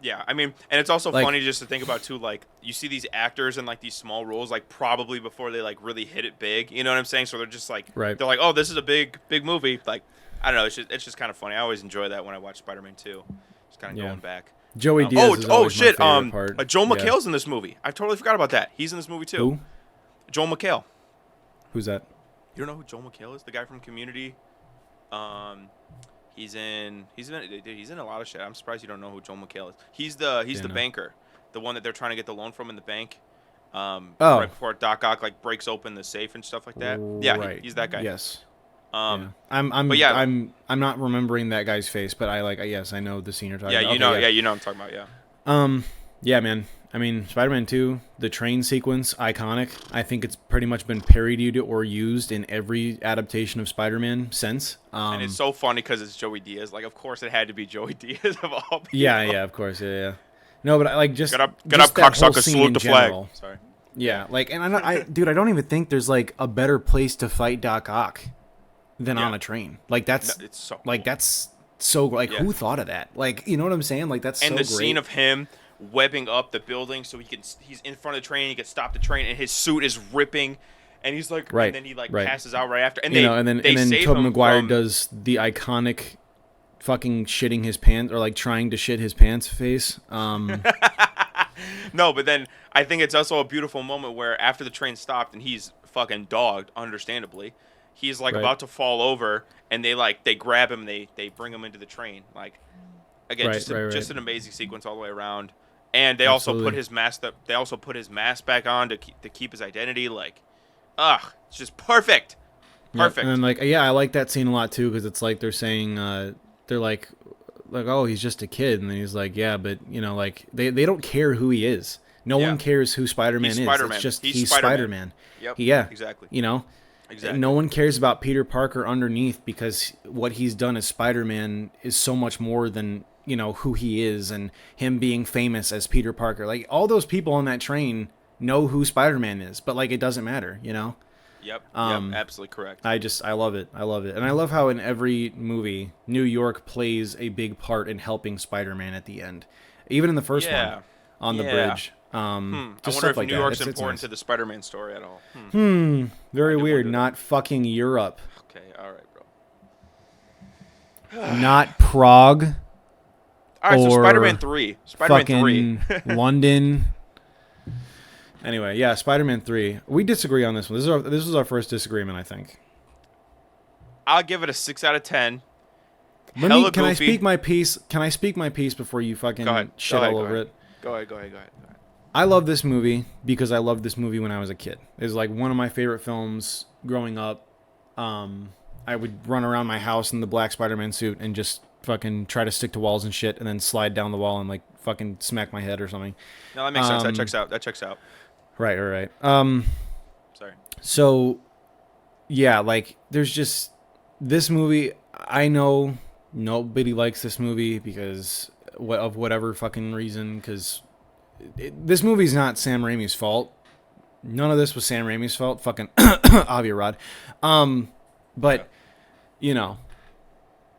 Yeah, I mean, and it's also like funny just to think about too. Like, you see these actors in like these small roles, like probably before they like really hit it big. You know what I'm saying? So they're just like, Right. they're like, oh, this is a big movie. Like, I don't know. It's just kind of funny. I always enjoy that when I watch Spider-Man 2. Just kind of Yeah. going back. Joey Diaz is always Shit. my favorite part. Joel Yeah. McHale's in this movie. I totally forgot about that. He's in this movie too. Who? Joel McHale. Who's that? You don't know who Joel McHale is? The guy from Community. He's in a lot of shit. I'm surprised you don't know who Joel McHale is. He's the No. banker, the one that they're trying to get the loan from in the bank. Oh. Right before Doc Ock like breaks open the safe and stuff like that. Yeah, Right. he's that guy. Yes. Yeah. I'm yeah. I'm not remembering that guy's face, but yes, I know the scene you're talking Yeah, about. you know, Okay, you know what I'm talking about. Yeah. Yeah, man. I mean, Spider-Man 2, the train sequence, iconic. I think it's pretty much been parodied or used in every adaptation of Spider-Man since. And it's so funny because it's Joey Diaz. Like, of course, it had to be Joey Diaz of all people. yeah, of course, yeah. No, but I like just Get up, just that whole cocksucker! scene Salute in the flag. general. Sorry. Yeah, like, and dude, I don't even think there's like a better place to fight Doc Ock than on a train. Like It's so cool. like that's so like Yeah. who thought of that? Like, you know what I'm saying? Like that's And so the great. scene of him webbing up the building so he's in front of the train, he can stop the train, and his suit is ripping, and he's like, Right, and then he like right. passes out right after, and and then save Tobey him Maguire from, does the iconic fucking shitting his pants or like trying to shit his pants face. No, but then I think it's also a beautiful moment where after the train stopped and he's fucking dogged, understandably, he's like Right. about to fall over, and they grab him, and they bring him into the train. Like, again, Right, just right. an amazing sequence all the way around. And they also Absolutely. put his mask back on to keep his identity. Like, it's just perfect. Perfect. And then, like, yeah, I like that scene a lot too because it's like they're saying they're like oh, he's just a kid, and then he's like, yeah, but you know, like they don't care who he is. No Yeah. one cares who Spider-Man He's is. Spider-Man. It's just He's he's Spider-Man. Spider-Man. Yep. Yeah. Exactly. You know. Exactly. No one cares about Peter Parker underneath because what he's done as Spider-Man is so much more than, you know, who he is and him being famous as Peter Parker. Like, all those people on that train know who Spider-Man is, but, like, it doesn't matter, you know? Yep. Absolutely correct. I love it. I love it. And I love how in every movie, New York plays a big part in helping Spider-Man at the end. Even in the first Yeah. one, on the Yeah. bridge. I Just wonder stuff if like New that. York's It's important nice. to the Spider-Man story at all. Very do weird. wonder Not fucking Europe. Okay. All right, bro. Not Prague. All right. So Or Spider-Man 3. Spider-Man 3. Fucking London. Anyway, yeah, Spider-Man 3. We disagree on this one. This was our first disagreement, I think. I'll give it a 6 out of 10. Can Hella I goofy. speak my piece? Can I speak my piece before you fucking Go ahead. shit Go ahead, all go over ahead. it? Go ahead. I love this movie because I loved this movie when I was a kid. It was like one of my favorite films growing up. I would run around my house in the black Spider-Man suit and just fucking try to stick to walls and shit and then slide down the wall and like fucking smack my head or something. No, that makes sense. That checks out. Right. Sorry. So, yeah, like, there's just this movie. I know nobody likes this movie because of whatever fucking reason. Because this movie's not Sam Raimi's fault. None of this was Sam Raimi's fault. Fucking Avi Rod. But you know,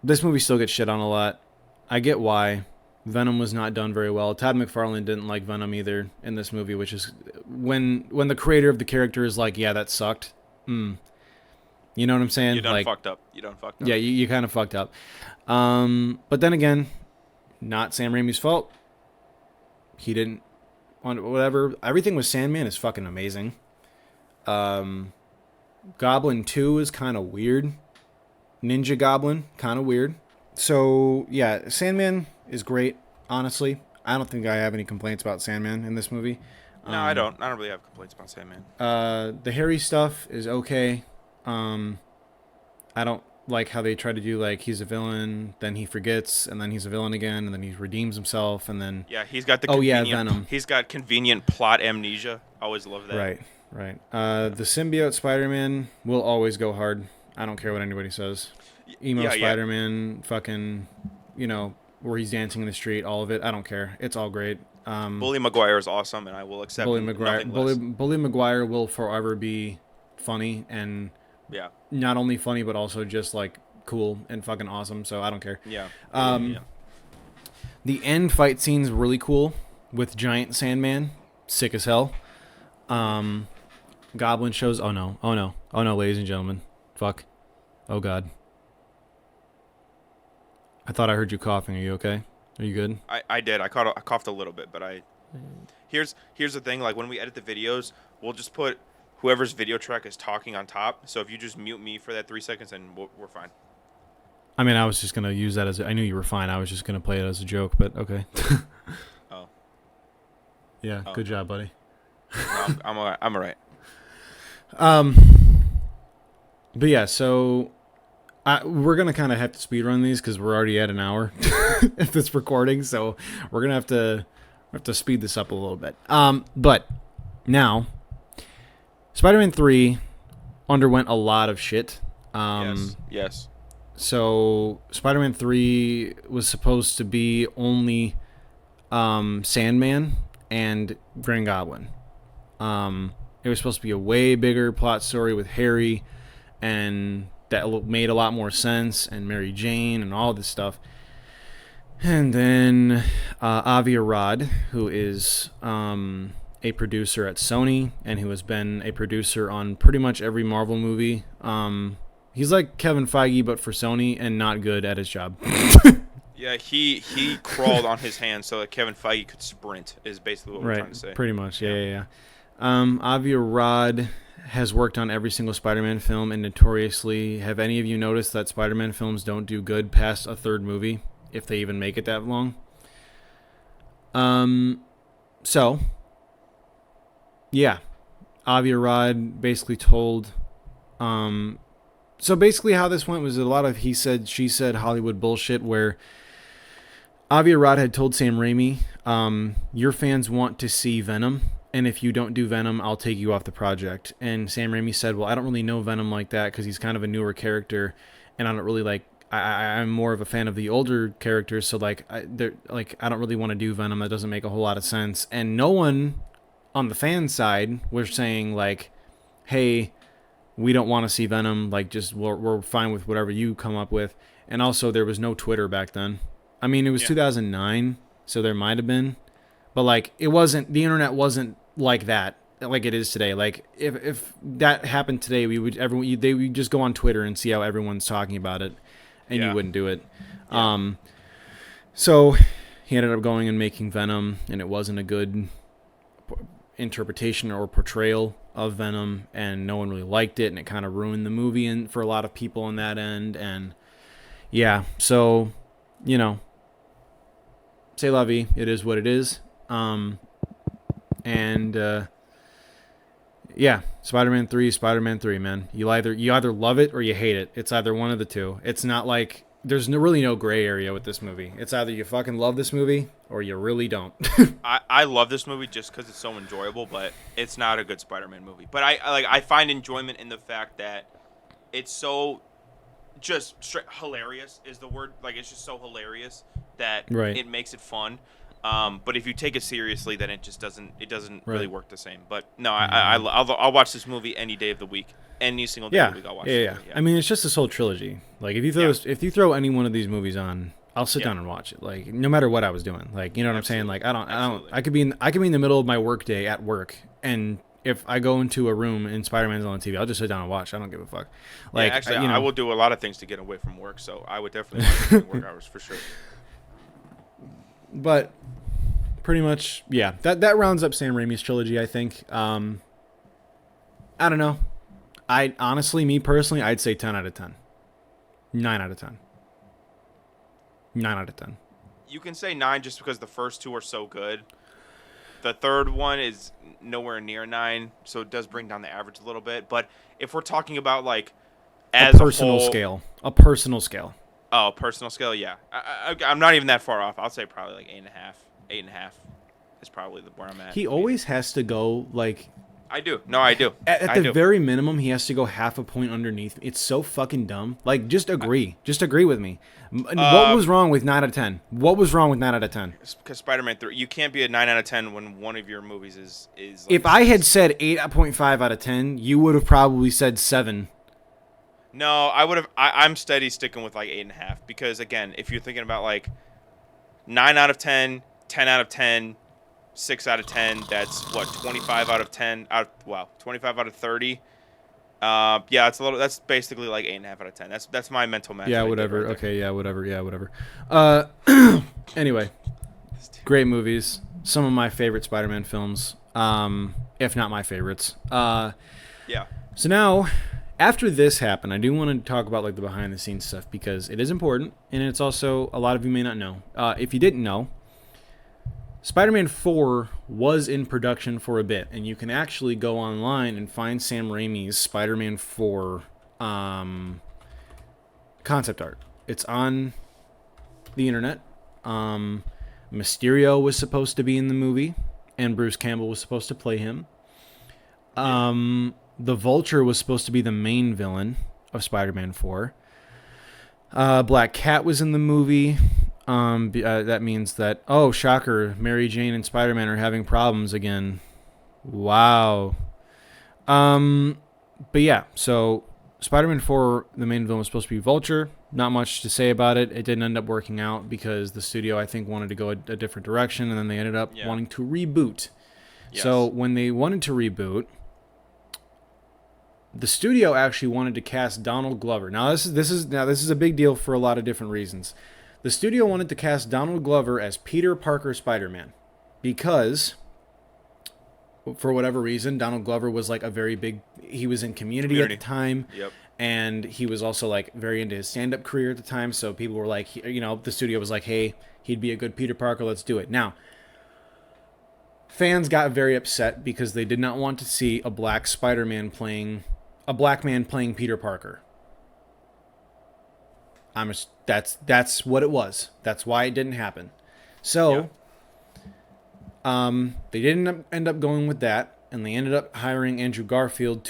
this movie still gets shit on a lot. I get why. Venom was not done very well. Todd McFarlane didn't like Venom either in this movie, which is when the creator of the character is like, yeah, that sucked. You know what I'm saying? You done like, fucked up. Yeah, you kind of fucked up. But then again, not Sam Raimi's fault. He didn't want whatever. Everything with Sandman is fucking amazing. Goblin 2 is kind of weird. Ninja Goblin, kind of weird. So, yeah, Sandman is great, honestly. I don't think I have any complaints about Sandman in this movie. No, I don't. I don't really have complaints about Sandman. The Harry stuff is okay. I don't like how they try to do like he's a villain, then he forgets, and then he's a villain again, and then he redeems himself, and then Yeah, he's got the Venom. He's got convenient plot amnesia. Always love that. Right. The symbiote Spider-Man will always go hard. I don't care what anybody says. Emo Spider-Man, fucking, where he's dancing in the street, all of it. I don't care. It's all great. Bully Maguire is awesome, and I will accept Bully Maguire. Bully Maguire will forever be funny, and not only funny but also just like cool and fucking awesome. So I don't care. The end fight scene's really cool with giant Sandman, sick as hell. Goblin shows. Oh no, ladies and gentlemen, fuck. Oh god. I thought I heard you coughing. Are you okay? Are you good? I did. I coughed a little bit, but here's the thing. Like when we edit the videos, we'll just put whoever's video track is talking on top. So if you just mute me for that 3 seconds, then we're fine. I mean, I was just gonna use that as I knew you were fine. I was just gonna play it as a joke, but okay. Oh. Yeah. Oh. Good job, buddy. No, I'm alright. I'm alright. But yeah, so we're gonna kind of have to speed run these because we're already at an hour if this recording. So we're gonna have to speed this up a little bit. But now, Spider-Man 3 underwent a lot of shit. Yes. So Spider-Man 3 was supposed to be only Sandman and Green Goblin. It was supposed to be a way bigger plot story with Harry, and that made a lot more sense, and Mary Jane and all this stuff. And then Avi Arad, who is a producer at Sony and who has been a producer on pretty much every Marvel movie. He's like Kevin Feige, but for Sony, and not good at his job. Yeah, he crawled on his hands so that Kevin Feige could sprint, is basically what we're trying to say. Pretty much, yeah. Avi Arad has worked on every single Spider-Man film, and notoriously, have any of you noticed that Spider-Man films don't do good past a third movie, if they even make it that long? So, yeah. Avi Arad basically told... So basically how this went was a lot of he said, she said Hollywood bullshit where Avi Arad had told Sam Raimi, your fans want to see Venom, and if you don't do Venom, I'll take you off the project. And Sam Raimi said, well, I don't really know Venom like that because he's kind of a newer character, and I don't really like, I'm more of a fan of the older characters, so I don't really want to do Venom. That doesn't make a whole lot of sense. And no one on the fan side was saying like, hey, we don't want to see Venom, we're fine with whatever you come up with. And also, there was no Twitter back then. I mean, it was 2009, so there might have been. But, it wasn't, the internet wasn't like that, like it is today. Like, if that happened today, they would just go on Twitter and see how everyone's talking about it, and you wouldn't do it. Yeah. So, he ended up going and making Venom, and it wasn't a good interpretation or portrayal of Venom, and no one really liked it, and it kind of ruined the movie for a lot of people on that end. And so c'est la vie, it is what it is. Spider-Man 3, man. You either love it or you hate it. It's either one of the two. It's not like there's really no gray area with this movie. It's either you fucking love this movie or you really don't. I love this movie just because it's so enjoyable, but it's not a good Spider-Man movie. But I find enjoyment in the fact that it's so just hilarious is the word. Like, it's just so hilarious that it makes it fun. But if you take it seriously, then it just doesn't really work the same. But no, I'll watch this movie any day of the week. Any single day of the week I'll watch it. Yeah. I mean, it's just this whole trilogy. Like, if you throw any one of these movies on, I'll sit down and watch it. Like, no matter what I was doing. Like, you know what I'm saying? Like, I could be in the middle of my work day at work, and if I go into a room and Spider-Man's on TV, I'll just sit down and watch. I don't give a fuck. Like, actually, I will do a lot of things to get away from work, so I would definitely watch it during work hours for sure. But pretty much, that rounds up Sam Raimi's trilogy, I think. I don't know. I honestly, me personally, I'd say 10 out of 10. 9 out of 10. 9 out of 10. You can say 9 just because the first two are so good. The third one is nowhere near 9, so it does bring down the average a little bit. But if we're talking about like as a personal whole, scale. A personal scale. oh, personal scale, yeah, I'm not even that far off. I'll say probably like 8.5. 8.5 is probably where I'm at. He always has to go like. I do. No, I do. At the very minimum, he has to go half a point underneath. It's so fucking dumb. Like, just agree. Just agree with me. What was wrong with 9 out of 10? What was wrong with 9 out of 10? Because Spider-Man 3, you can't be a 9 out of 10 when one of your movies is like, if I had said 8.5 out of 10, you would have probably said 7. No, I would have. I'm steady sticking with like 8.5 because again, if you're thinking about like 9 out of 10, 10 out of 10, 6 out of 10, that's what 25 out of 10. 25 out of 30. Yeah, it's a little. That's basically like 8.5 out of 10. That's my mental math. Yeah, whatever. Right okay, yeah, whatever. Yeah, whatever. Anyway, great movies. Some of my favorite Spider-Man films, if not my favorites. Yeah. So now, after this happened, I do want to talk about like the behind-the-scenes stuff because it is important, and it's also a lot of you may not know. If you didn't know, Spider-Man 4 was in production for a bit, and you can actually go online and find Sam Raimi's Spider-Man 4 concept art. It's on the internet. Mysterio was supposed to be in the movie, and Bruce Campbell was supposed to play him. The Vulture was supposed to be the main villain of Spider-Man 4. Black Cat was in the movie. That means that, oh, shocker, Mary Jane and Spider-Man are having problems again. Wow. But yeah, so Spider-Man 4, the main villain was supposed to be Vulture. Not much to say about it. It didn't end up working out because the studio, I think, wanted to go a different direction, and then they ended up wanting to reboot. Yes. So when they wanted to reboot, the studio actually wanted to cast Donald Glover. Now this is a big deal for a lot of different reasons. The studio wanted to cast Donald Glover as Peter Parker Spider-Man because, for whatever reason, Donald Glover was like a very big. He was in Community at the time, and he was also like very into his stand-up career at the time. So people were like, the studio was like, "Hey, he'd be a good Peter Parker. Let's do it." Now, fans got very upset because they did not want to see a black man playing Peter Parker. That's what it was. That's why it didn't happen. So, they didn't end up going with that, and they ended up hiring Andrew Garfield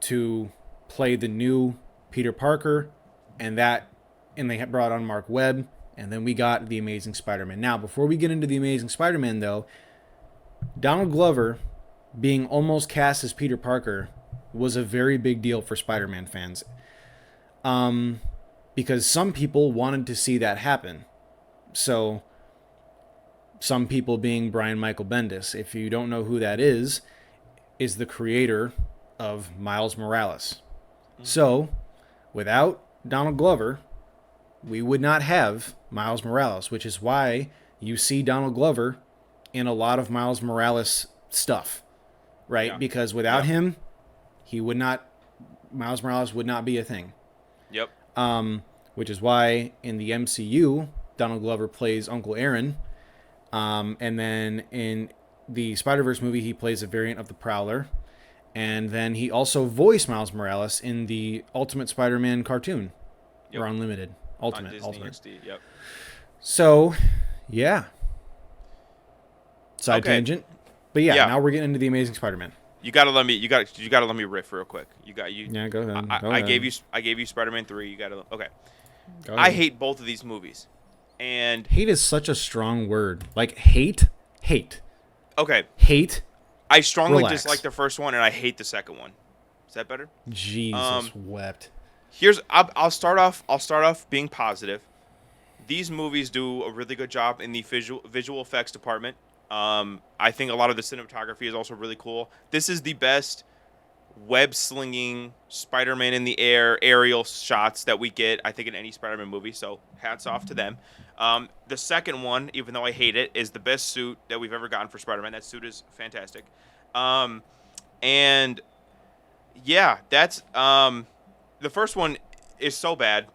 to play the new Peter Parker, and they brought on Mark Webb, and then we got the Amazing Spider-Man. Now, before we get into the Amazing Spider-Man, though, Donald Glover being almost cast as Peter Parker was a very big deal for Spider-Man fans. Because some people wanted to see that happen. So, some people being Brian Michael Bendis. If you don't know who that is the creator of Miles Morales. Mm-hmm. So, without Donald Glover, we would not have Miles Morales, which is why you see Donald Glover in a lot of Miles Morales stuff, right? Yeah. Because without him, Miles Morales would not be a thing. Yep. Which is why in the MCU, Donald Glover plays Uncle Aaron. And then in the Spider-Verse movie, he plays a variant of the Prowler. And then he also voiced Miles Morales in the Ultimate Spider-Man cartoon. Yep. Or Unlimited. Ultimate. On Disney XD, yep. So, yeah. Side tangent. But yeah, now we're getting into the Amazing Spider-Man. You gotta let me riff real quick. Yeah, go ahead. I gave you Spider-Man 3. You gotta okay. I hate both of these movies, and hate is such a strong word. Like hate. Okay. Hate. I strongly dislike the first one, and I hate the second one. Is that better? Jesus wept. I'll start off being positive. These movies do a really good job in the visual effects department. I think a lot of the cinematography is also really cool. This is the best web-slinging Spider-Man in the air aerial shots that we get, I think, in any Spider-Man movie, so hats off to them. The second one, even though I hate it, is the best suit that we've ever gotten for Spider-Man. That suit is fantastic. And, yeah, that's... the first one is so bad.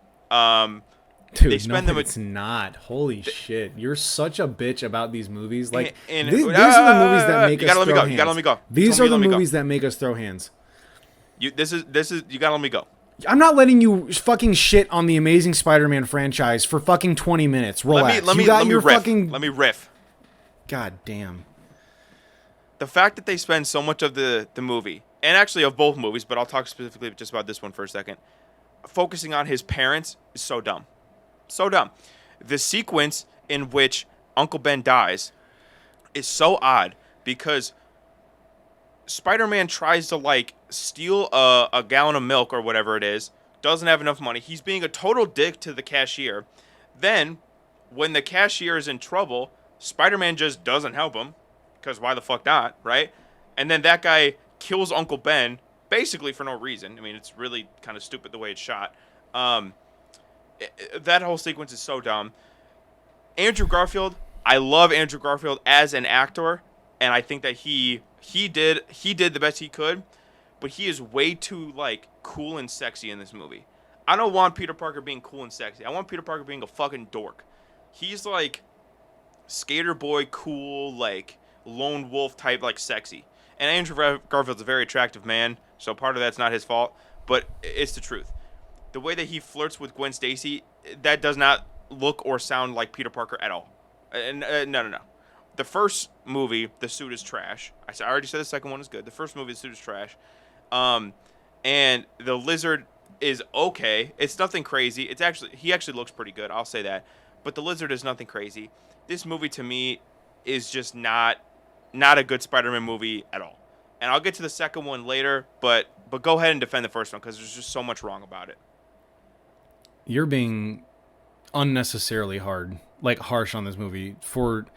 Dude, They spend it's not. Holy shit. You're such a bitch about these movies. Like, and these are the movies that make us throw hands. You gotta let me go. These are the movies that make us throw hands. This is you gotta let me go. I'm not letting you fucking shit on the Amazing Spider-Man franchise for fucking 20 minutes. Relax. Let me riff. God damn. The fact that they spend so much of the movie, and actually of both movies, but I'll talk specifically just about this one for a second, focusing on his parents is so dumb. So dumb. The sequence in which Uncle Ben dies is so odd because Spider-Man tries to, like, steal a gallon of milk or whatever it is, doesn't have enough money. He's being a total dick to the cashier. Then, when the cashier is in trouble, Spider-Man just doesn't help him, because why the fuck not, right? And then that guy kills Uncle Ben, basically for no reason. I mean, it's really kind of stupid the way it's shot. That whole sequence is so dumb. Andrew Garfield, I love Andrew Garfield as an actor, and I think that he did the best he could, but he is way too, like, cool and sexy in this movie. I don't want Peter Parker being cool and sexy. I want Peter Parker being a fucking dork. He's like skater boy, cool, like lone wolf type, like sexy. And Andrew Garfield's a very attractive man, so part of that's not his fault, but it's the truth. The way that he flirts with Gwen Stacy, that does not look or sound like Peter Parker at all. No. The first movie, the suit is trash. I already said the second one is good. The first movie, the suit is trash. And the Lizard is okay. It's nothing crazy. He actually looks pretty good. I'll say that. But the Lizard is nothing crazy. This movie to me is just not a good Spider-Man movie at all. And I'll get to the second one later, but go ahead and defend the first one because there's just so much wrong about it. You're being unnecessarily harsh on this movie for...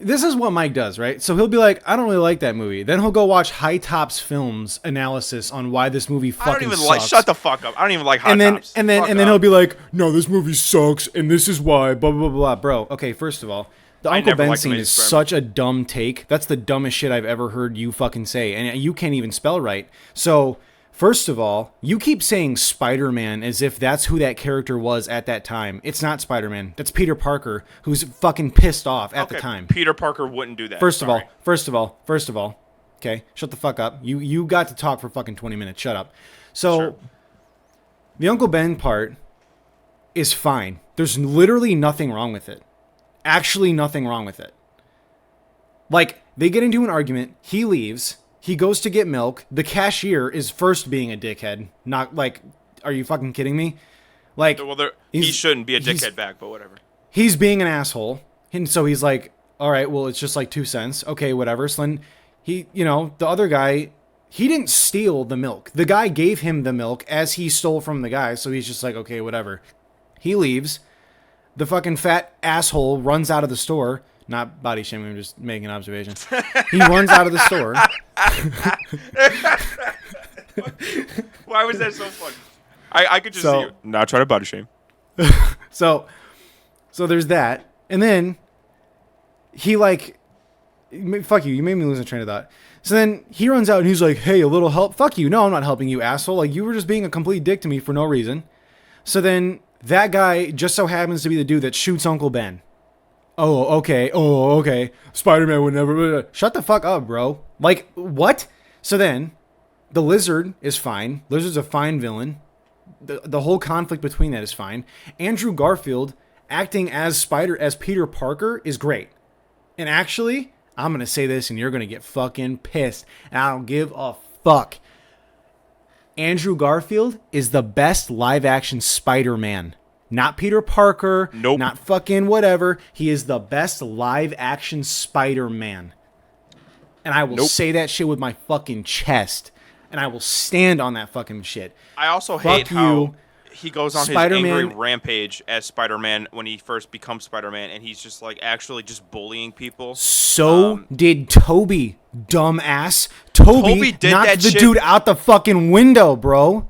This is what Mike does, right? So he'll be like, I don't really like that movie. Then he'll go watch High Tops Films analysis on why this movie fucking sucks. Shut the fuck up. I don't even like High Tops. And then he'll be like, no, this movie sucks, and this is why, blah, blah, blah, blah. Bro, okay, first of all, the Uncle Ben scene is such a dumb take. That's the dumbest shit I've ever heard you fucking say. And you can't even spell right. So... First of all, you keep saying Spider-Man as if that's who that character was at that time. It's not Spider-Man. That's Peter Parker, who's fucking pissed off at the time. Peter Parker wouldn't do that. First of all, okay, shut the fuck up. You got to talk for fucking 20 minutes. Shut up. So, sure. The Uncle Ben part is fine. There's literally nothing wrong with it. Actually nothing wrong with it. Like, they get into an argument. He leaves. He goes to get milk. The cashier is first being a dickhead. Not like, are you fucking kidding me? Like, well, he shouldn't be a dickhead back, but whatever. He's being an asshole. And so he's like, all right, well, it's just like 2 cents. Okay, whatever. So then the other guy, he didn't steal the milk. The guy gave him the milk as he stole from the guy. So he's just like, okay, whatever. He leaves. The fucking fat asshole runs out of the store. Not body shaming, I'm just making an observation. He runs out of the store. Why was that so funny? I could just see you not try to body shame. So there's that. And then he fuck you made me lose a train of thought. So then he runs out and he's like, hey, a little help? Fuck you. No, I'm not helping you, asshole. Like, you were just being a complete dick to me for no reason. So then that guy just so happens to be the dude that shoots Uncle Ben. Oh, okay. Spider-Man would never... Shut the fuck up, bro. Like, what? So then, the Lizard is fine. Lizard's a fine villain. The whole conflict between that is fine. Andrew Garfield acting as Peter Parker is great. And actually, I'm going to say this and you're going to get fucking pissed. And I don't give a fuck. Andrew Garfield is the best live-action Spider-Man. Not Peter Parker. Nope. Not fucking whatever. He is the best live-action Spider-Man. And I will say that shit with my fucking chest. And I will stand on that fucking shit. I also hate how he goes on Spider-Man, his angry rampage as Spider-Man when he first becomes Spider-Man. And he's just like actually just bullying people. So did Toby, dumbass. Toby did knocked that the shit. Dude out the fucking window, bro.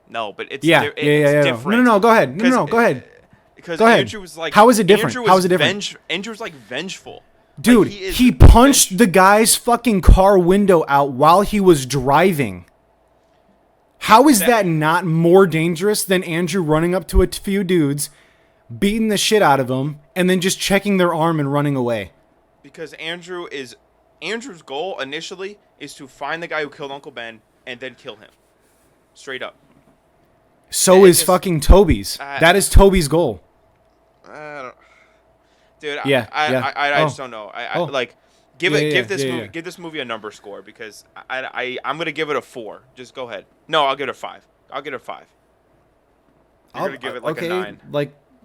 No, but it's different. No, go ahead. Go ahead. Because Andrew was like, how is it different? How is it different? Andrew's like vengeful. Dude, like, he punched the guy's fucking car window out while he was driving. How is that not more dangerous than Andrew running up to a few dudes, beating the shit out of them, and then just checking their arm and running away? Because Andrew's goal initially is to find the guy who killed Uncle Ben and then kill him. Straight up. So is fucking Toby's. That is Toby's goal. Dude, Yeah, I just don't know. Give this movie a number score, because I'm gonna give it a 4. Just go ahead. No, I'll give it a 5. I'll give it a 5. You're gonna give it a 9.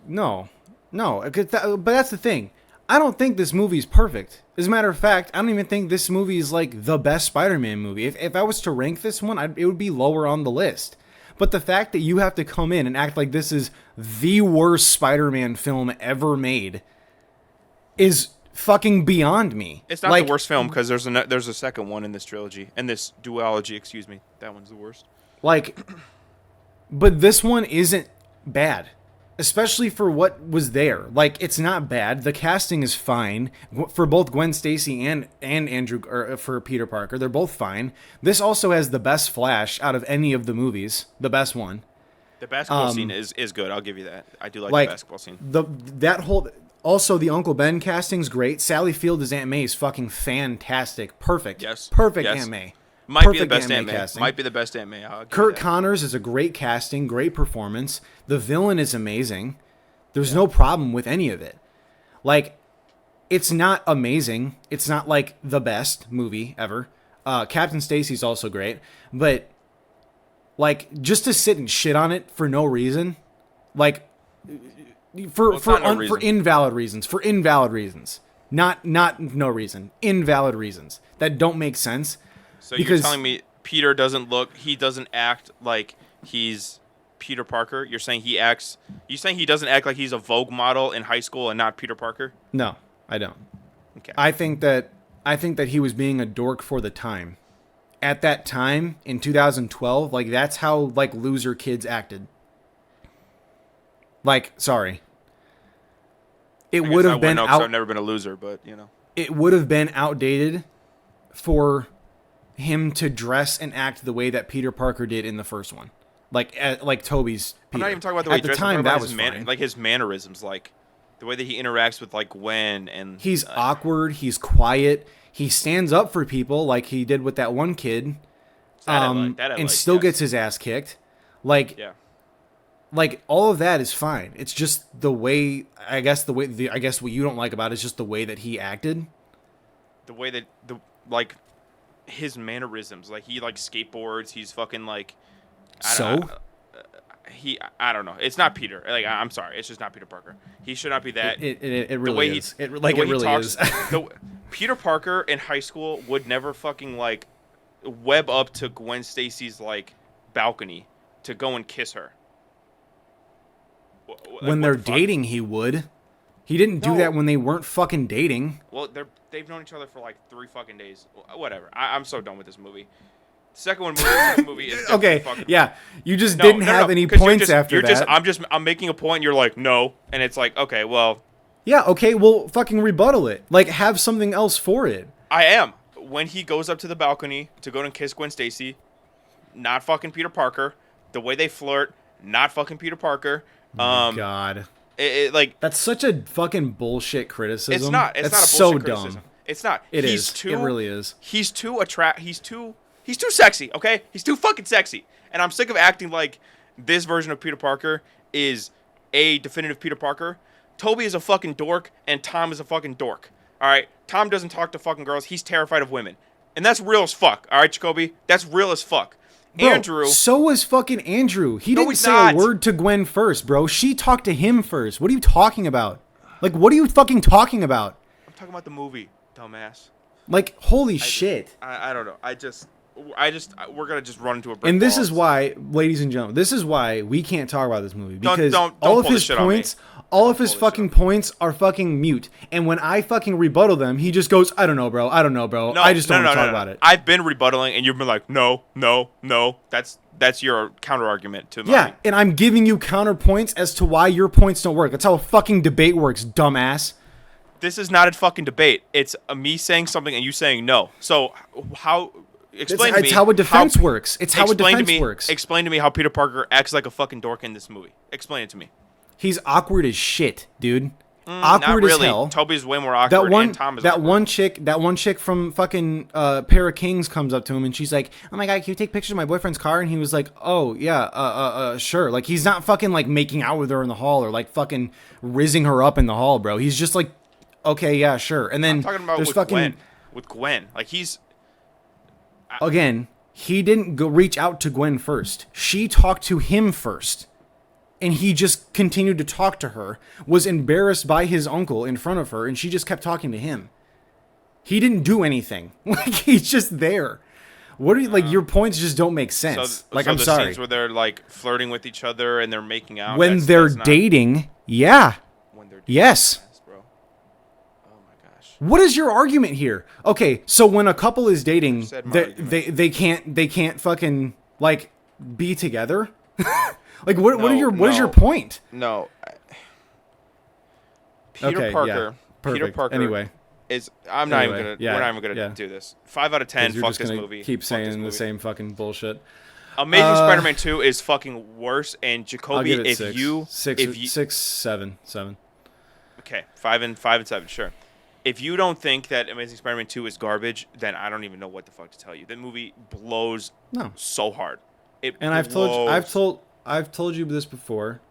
No, but that's the thing. I don't think this movie is perfect. As a matter of fact, I don't even think this movie is like the best Spider-Man movie. If I was to rank this one, it would be lower on the list. But the fact that you have to come in and act like this is the worst Spider-Man film ever made is fucking beyond me. It's not the worst film, because there's a second one in this trilogy, in this duology. Excuse me, that one's the worst. But this one isn't bad, especially for what was there. It's not bad. The casting is fine for both Gwen Stacy and Andrew, or for Peter Parker. They're both fine. This also has the best Flash out of any of the movies. The best one. The basketball scene is good. I'll give you that. I do like the basketball scene. Also, the Uncle Ben casting's great. Sally Field as Aunt May is fucking fantastic. Perfect. Yes. Perfect yes. Aunt May. Might be the best Aunt May. Might be the best Aunt May. Kurt Connors is a great casting, great performance. The villain is amazing. There's no problem with any of it. It's not amazing. It's not the best movie ever. Captain Stacy's also great, but just to sit and shit on it for no reason, for invalid reasons, not no reason, invalid reasons that don't make sense. So you're telling me Peter he doesn't act like he's Peter Parker? You're saying he doesn't act like he's a Vogue model in high school and not Peter Parker? No, I don't. Okay. I think that he was being a dork for the time. At that time in 2012, that's how loser kids acted. Sorry. It would have been I've never been a loser, but it would have been outdated for him to dress and act the way that Peter Parker did in the first one, like Toby's Peter. I'm not even talking about the way at he the time. That was fine. His mannerisms, the way that he interacts with Gwen, and he's awkward. He's quiet. He stands up for people like he did with that one kid, still gets his ass kicked. All of that is fine. It's just the way. I guess what you don't like about it is just the way that he acted. The way that his mannerisms, he skateboards. He's fucking I don't know. It's not Peter. I'm sorry. It's just not Peter Parker. He should not be that. It really is. It really is. Peter Parker in high school would never fucking web up to Gwen Stacy's balcony to go and kiss her. When they're dating, he would. He didn't do that when they weren't fucking dating. Well, they've known each other for 3 fucking days. Whatever. I'm so done with this movie. Second movie is okay. Yeah, you just didn't have any points after that. I'm making a point. And you're like, no, and it's okay, well. Yeah. Okay. Well, fucking rebuttal it. Have something else for it. I am. When he goes up to the balcony to go and kiss Gwen Stacy, not fucking Peter Parker. The way they flirt, not fucking Peter Parker. Oh my God. That's such a fucking bullshit criticism. It's not. It's That's not a bullshit so criticism. dumb. It's not. It really is. He's too He's too sexy, okay? He's too fucking sexy. And I'm sick of acting like this version of Peter Parker is a definitive Peter Parker. Toby is a fucking dork, and Tom is a fucking dork. All right? Tom doesn't talk to fucking girls. He's terrified of women. And that's real as fuck. All right, JaCoby? That's real as fuck. Bro, Andrew. So was fucking Andrew. He didn't say a word to Gwen first, bro. She talked to him first. What are you talking about? What are you fucking talking about? I'm talking about the movie, dumbass. Holy shit. I don't know. We're going to just run into a brick And this wall. is why, ladies and gentlemen, this is why we can't talk about this movie. Because don't all of pull his this shit on me. points, all of his fucking points are fucking mute. And when I fucking rebuttal them, he just goes, I don't know, bro. I just don't want to talk about it. I've been rebuttaling, and you've been like, no. That's your counter argument to mine. Yeah, and I'm giving you counterpoints as to why your points don't work. That's how a fucking debate works, dumbass. This is not a fucking debate. It's me saying something and you saying no. So how Explain to me. It's how a defense works. It's how a defense works. Explain to me how Peter Parker acts like a fucking dork in this movie. Explain it to me. He's awkward as shit, dude. Awkward not really. as hell. Toby's way more awkward. And Tom is awkward. That one chick from fucking Pair of Kings comes up to him and she's like, "Oh my god, can you take pictures of my boyfriend's car?" And he was like, "Oh yeah, sure." Like he's not fucking like making out with her in the hall or like fucking rizzing her up in the hall, bro. He's just like, "Okay, yeah, sure." And then I'm talking about there's fucking with Gwen. Like he's again, he didn't go reach out to Gwen first. She talked to him first. And he just continued to talk to her, was embarrassed by his uncle in front of her, and she just kept talking to him. He didn't do anything. Like, he's just there. What are you, like, your points just don't make sense. I'm the sorry. Scenes where they're, like, flirting with each other and they're making out. When they're dating, yeah. When they're dating, yes. Bro. Oh, my gosh. What is your argument here? Okay, so when a couple is dating, they can't fucking, like, be together? Like what is your point? No. Peter Parker. Perfect. Peter Parker. Anyway, we're not even gonna do this. 5 out of 10. Fuck this movie. Keep saying the same fucking bullshit. Amazing Spider-Man 2 is fucking worse. And JaCoby, I'll give it if 7. Okay, 5 and 7. Sure. If you don't think that Amazing Spider-Man 2 is garbage, then I don't even know what the fuck to tell you. That movie blows so hard. I've told you this before.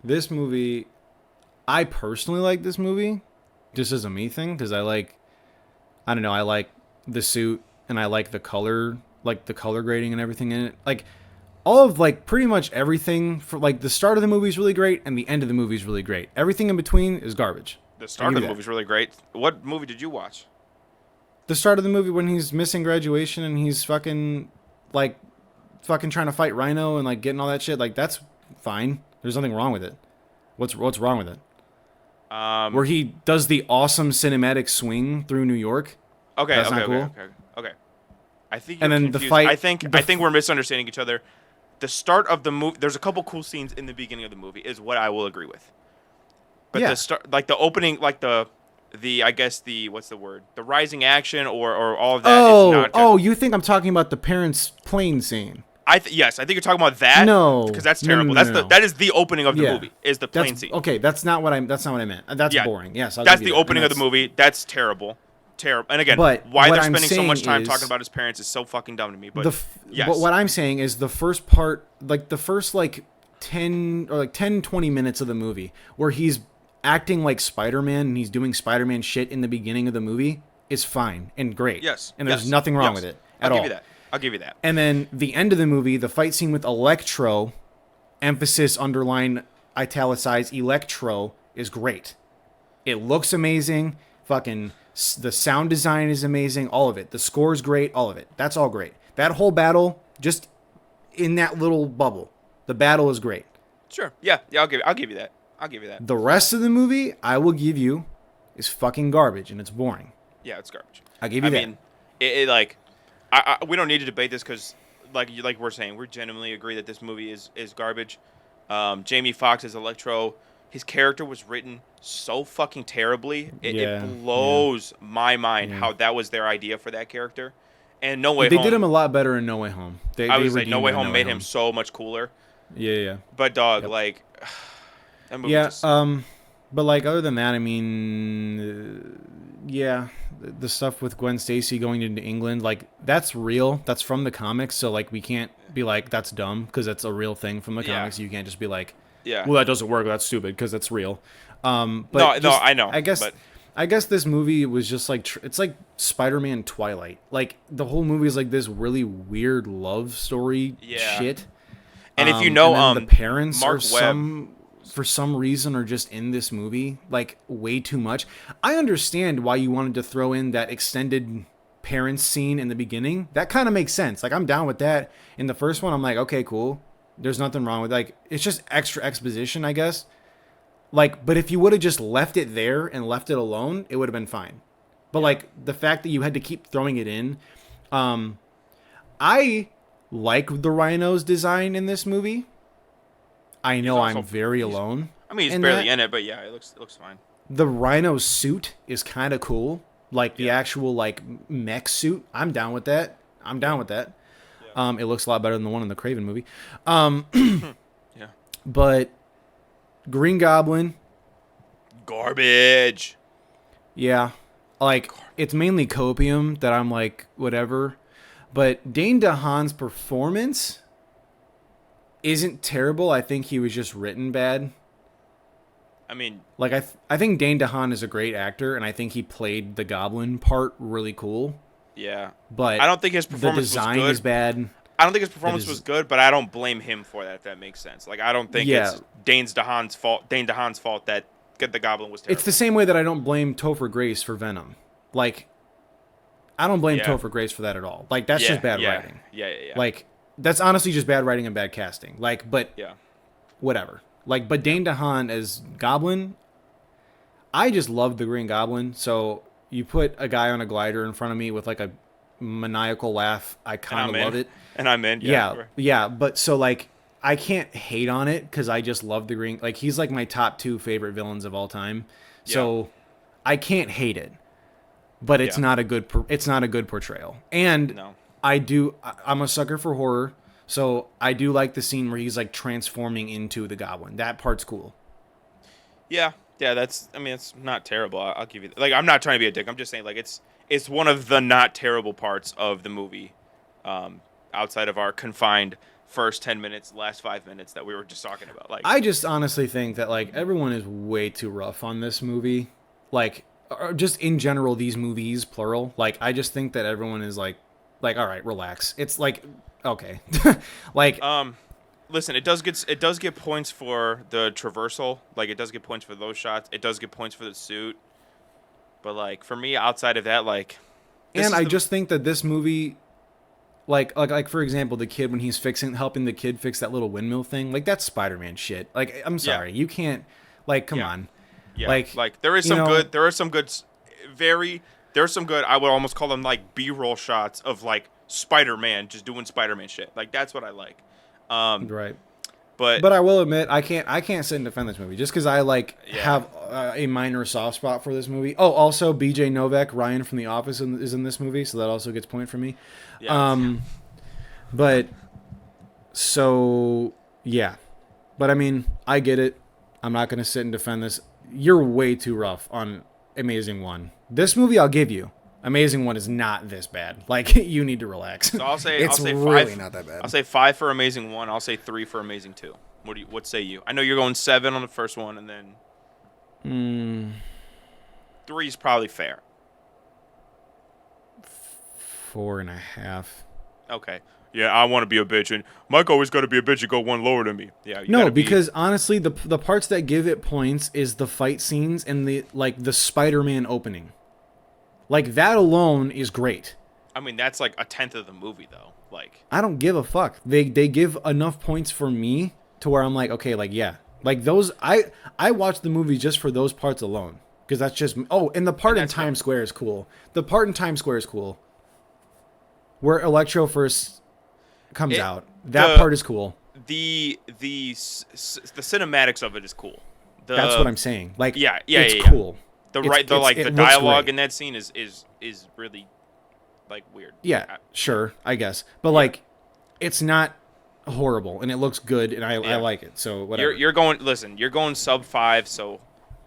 This movie, I personally like this movie, just as a me thing, because I like the suit and I like the color grading and everything in it. Like, all of, like, pretty much everything, for like, the start of the movie is really great and the end of the movie is really great. Everything in between is garbage. The start of the movie is really great. What movie did you watch? The start of the movie when he's missing graduation and he's fucking trying to fight Rhino and like getting all that shit, like that's fine. There's nothing wrong with it. What's wrong with it? Where he does the awesome cinematic swing through New York. Okay, that's okay, not cool. Okay. I think you're confused. The fight. I think we're misunderstanding each other. The start of the movie. There's a couple cool scenes in the beginning of the movie, is what I will agree with. But the start, like the opening, like the I guess what's the word? The rising action or all of that is not. Oh, you think I'm talking about the parents' plane scene? Yes, I think you're talking about that. No, because that's terrible. No. That is the opening of the movie. Is the plane scene? Okay, that's not what I meant. That's boring. Yes, that's the opening of the movie. That's terrible. And again, why they're spending so much time talking about his parents is so fucking dumb to me. But but what I'm saying is the first part, like the first 10 or 20 minutes of the movie, where he's acting like Spider-Man and he's doing Spider-Man shit in the beginning of the movie, is fine and great. Yes, and there's nothing wrong with it at all. I'll give you that. And then the end of the movie, the fight scene with Electro, emphasis, underline, italicized, Electro, is great. It looks amazing. Fucking the sound design is amazing. All of it. The score is great. All of it. That's all great. That whole battle, just in that little bubble, the battle is great. Sure. Yeah. I'll give you that. The rest of the movie, I will give you, is fucking garbage and it's boring. Yeah, it's garbage. I'll give you that. I mean, we don't need to debate this because, like we're saying, we genuinely agree that this movie is garbage. Jamie Foxx as Electro, his character was written so fucking terribly. It blows my mind how that was their idea for that character. And No Way Home. They did him a lot better in No Way Home. I would say No Way Home made him so much cooler. Yeah. But dog, like, that movie just... But like other than that, I mean, the stuff with Gwen Stacy going into England, like that's real. That's from the comics, so like we can't be like that's dumb because that's a real thing from the comics. You can't just be like, well, that doesn't work. That's stupid because that's real. But no, I know. I guess this movie was just like it's like Spider-Man Twilight. Like the whole movie is like this really weird love story shit. And if you know, the parents Mark Webb, for some reason are just in this movie like way too much. I understand why you wanted to throw in that extended parents scene in the beginning. That kind of makes sense. Like I'm down with that. In the first one, I'm like, okay, cool. There's nothing wrong with like it's just extra exposition, I guess. Like, but if you would have just left it there and left it alone, it would have been fine. But like the fact that you had to keep throwing it in, I like the Rhino's design in this movie. I know I'm very alone. I mean, he's barely in it, but yeah, it looks fine. The Rhino suit is kind of cool. Like the actual like mech suit. I'm down with that. I'm down with that. Yeah. It looks a lot better than the one in the Craven movie. Yeah. But Green Goblin, Garbage. yeah, like it's mainly copium that I'm like whatever. But Dane DeHaan's performance isn't terrible. I think he was just written bad. I mean, Like I think Dane DeHaan is a great actor, and I think he played the Goblin part really cool. yeah. But I don't think his the performance was design good. is bad. I don't think his performance was good, but I don't blame him for that. If that makes sense. Like I don't think Yeah, it's Dane DeHaan's fault. Dane DeHaan's fault that the Goblin was it's terrible. the same way that I don't blame Topher Grace for Venom. Like I don't blame Yeah. Topher Grace for that at all. Like that's Yeah. just bad Yeah. writing. Yeah. Like that's honestly just bad writing and bad casting. Like, but Yeah. whatever. Like, but Dane DeHaan as Goblin, I just love the Green Goblin. So you put a guy on a glider in front of me with like a maniacal laugh. I kind of love it. And I'm in. Yeah. But so like, I can't hate on it because I just love the Green. Like, he's like my top 2 favorite villains of all time. So I can't hate it. But it's not a good. It's not a good portrayal. And No. I'm a sucker for horror. So I do like the scene where he's like transforming into the Goblin. That part's cool. Yeah. Yeah. That's. I mean, it's not terrible. I'll give you. Like, I'm not trying to be a dick. I'm just saying, like, it's one of the not terrible parts of the movie, outside of our confined first 10 minutes, last 5 minutes that we were just talking about. Like, I just honestly think that like everyone is way too rough on this movie. Like, or just in general, these movies, plural. Like, I just think that everyone is like, all right, relax. It's like, okay, like, listen, it does get points for the traversal. Like, it does get points for those shots. It does get points for the suit. But like for me, outside of that, like, and I just think that this movie, like for example, the kid when he's helping the kid fix that little windmill thing, like that's Spider-Man shit. Like, I'm sorry, you can't, like, come on. Yeah, like there is some good. There are some good. There are some good. I would almost call them like B-roll shots of like Spider-Man just doing Spider-Man shit. Like that's what I like. Right. But I will admit I can't sit and defend this movie just because I have a minor soft spot for this movie. Oh, also B.J. Novak, Ryan from The Office is in this movie, so that also gets point for me. Yeah. But so yeah, but I mean I get it. I'm not gonna sit and defend this. You're way too rough on Amazing One. This movie I'll give you. Amazing One is not this bad. Like, you need to relax. So I'll say really 5. not that bad. I'll say 5 for Amazing 1. I'll say 3 for Amazing 2. What say you? I know you're going 7 on the first one, and then 3 is probably fair. 4.5. Okay. Yeah, I want to be a bitch, and Mike always got to be a bitch and go one lower than me. Yeah. No, because honestly, the parts that give it points is the fight scenes and the Spider-Man opening. Like, that alone is great. I mean, that's like a tenth of the movie, though. Like, I don't give a fuck. They give enough points for me to where I'm like, okay, like, yeah. Like, those, I watch the movie just for those parts alone. Because that's just, and the part in Times Square is cool. The part in Times Square is cool. Where Electro first comes out. That part is cool. The cinematics of it is cool. That's what I'm saying. Like, it's cool. The dialogue in that scene is really like weird. Yeah, sure, I guess. But like, it's not horrible, and it looks good, and I like it. So whatever. You're going sub 5, so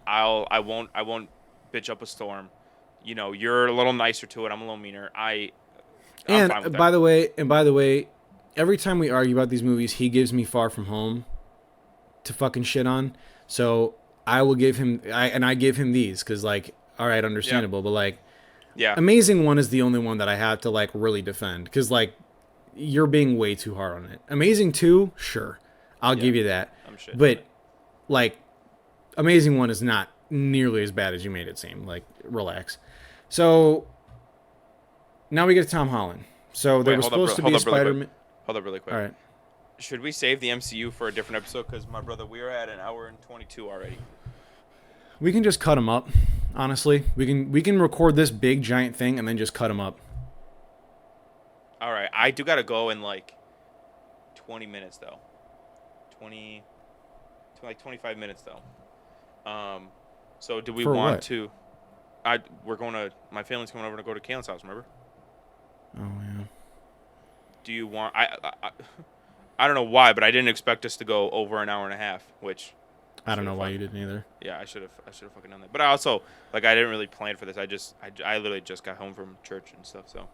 I won't bitch up a storm. You know, you're a little nicer to it. I'm a little meaner. I'm fine with by the way, every time we argue about these movies, he gives me Far From Home to fucking shit on. So I will give him, I give him these because, like, all right, understandable, but like, Amazing One is the only one that I have to like really defend because like you're being way too hard on it. Amazing 2, sure, I'll give you that. I'm shit. But like, Amazing One is not nearly as bad as you made it seem. Like, relax. So now we get to Tom Holland. So there was supposed to be a Spider-Man. Hold up really quick. All right. Should we save the MCU for a different episode? Because, my brother, we are at an hour and 22 already. We can just cut them up, honestly. We can record this big, giant thing and then just cut them up. All right. I do got to go in, like, 20 minutes, though. 25 minutes, though. So, do we want to... my family's coming over to go to Kalen's house, remember? Oh, yeah. do you want? I don't know why, but I didn't expect us to go over an hour and a half, which I don't know why you didn't either. yeah, I should have fucking done that. But I also like I didn't really plan for this. I literally just got home from church and stuff. So,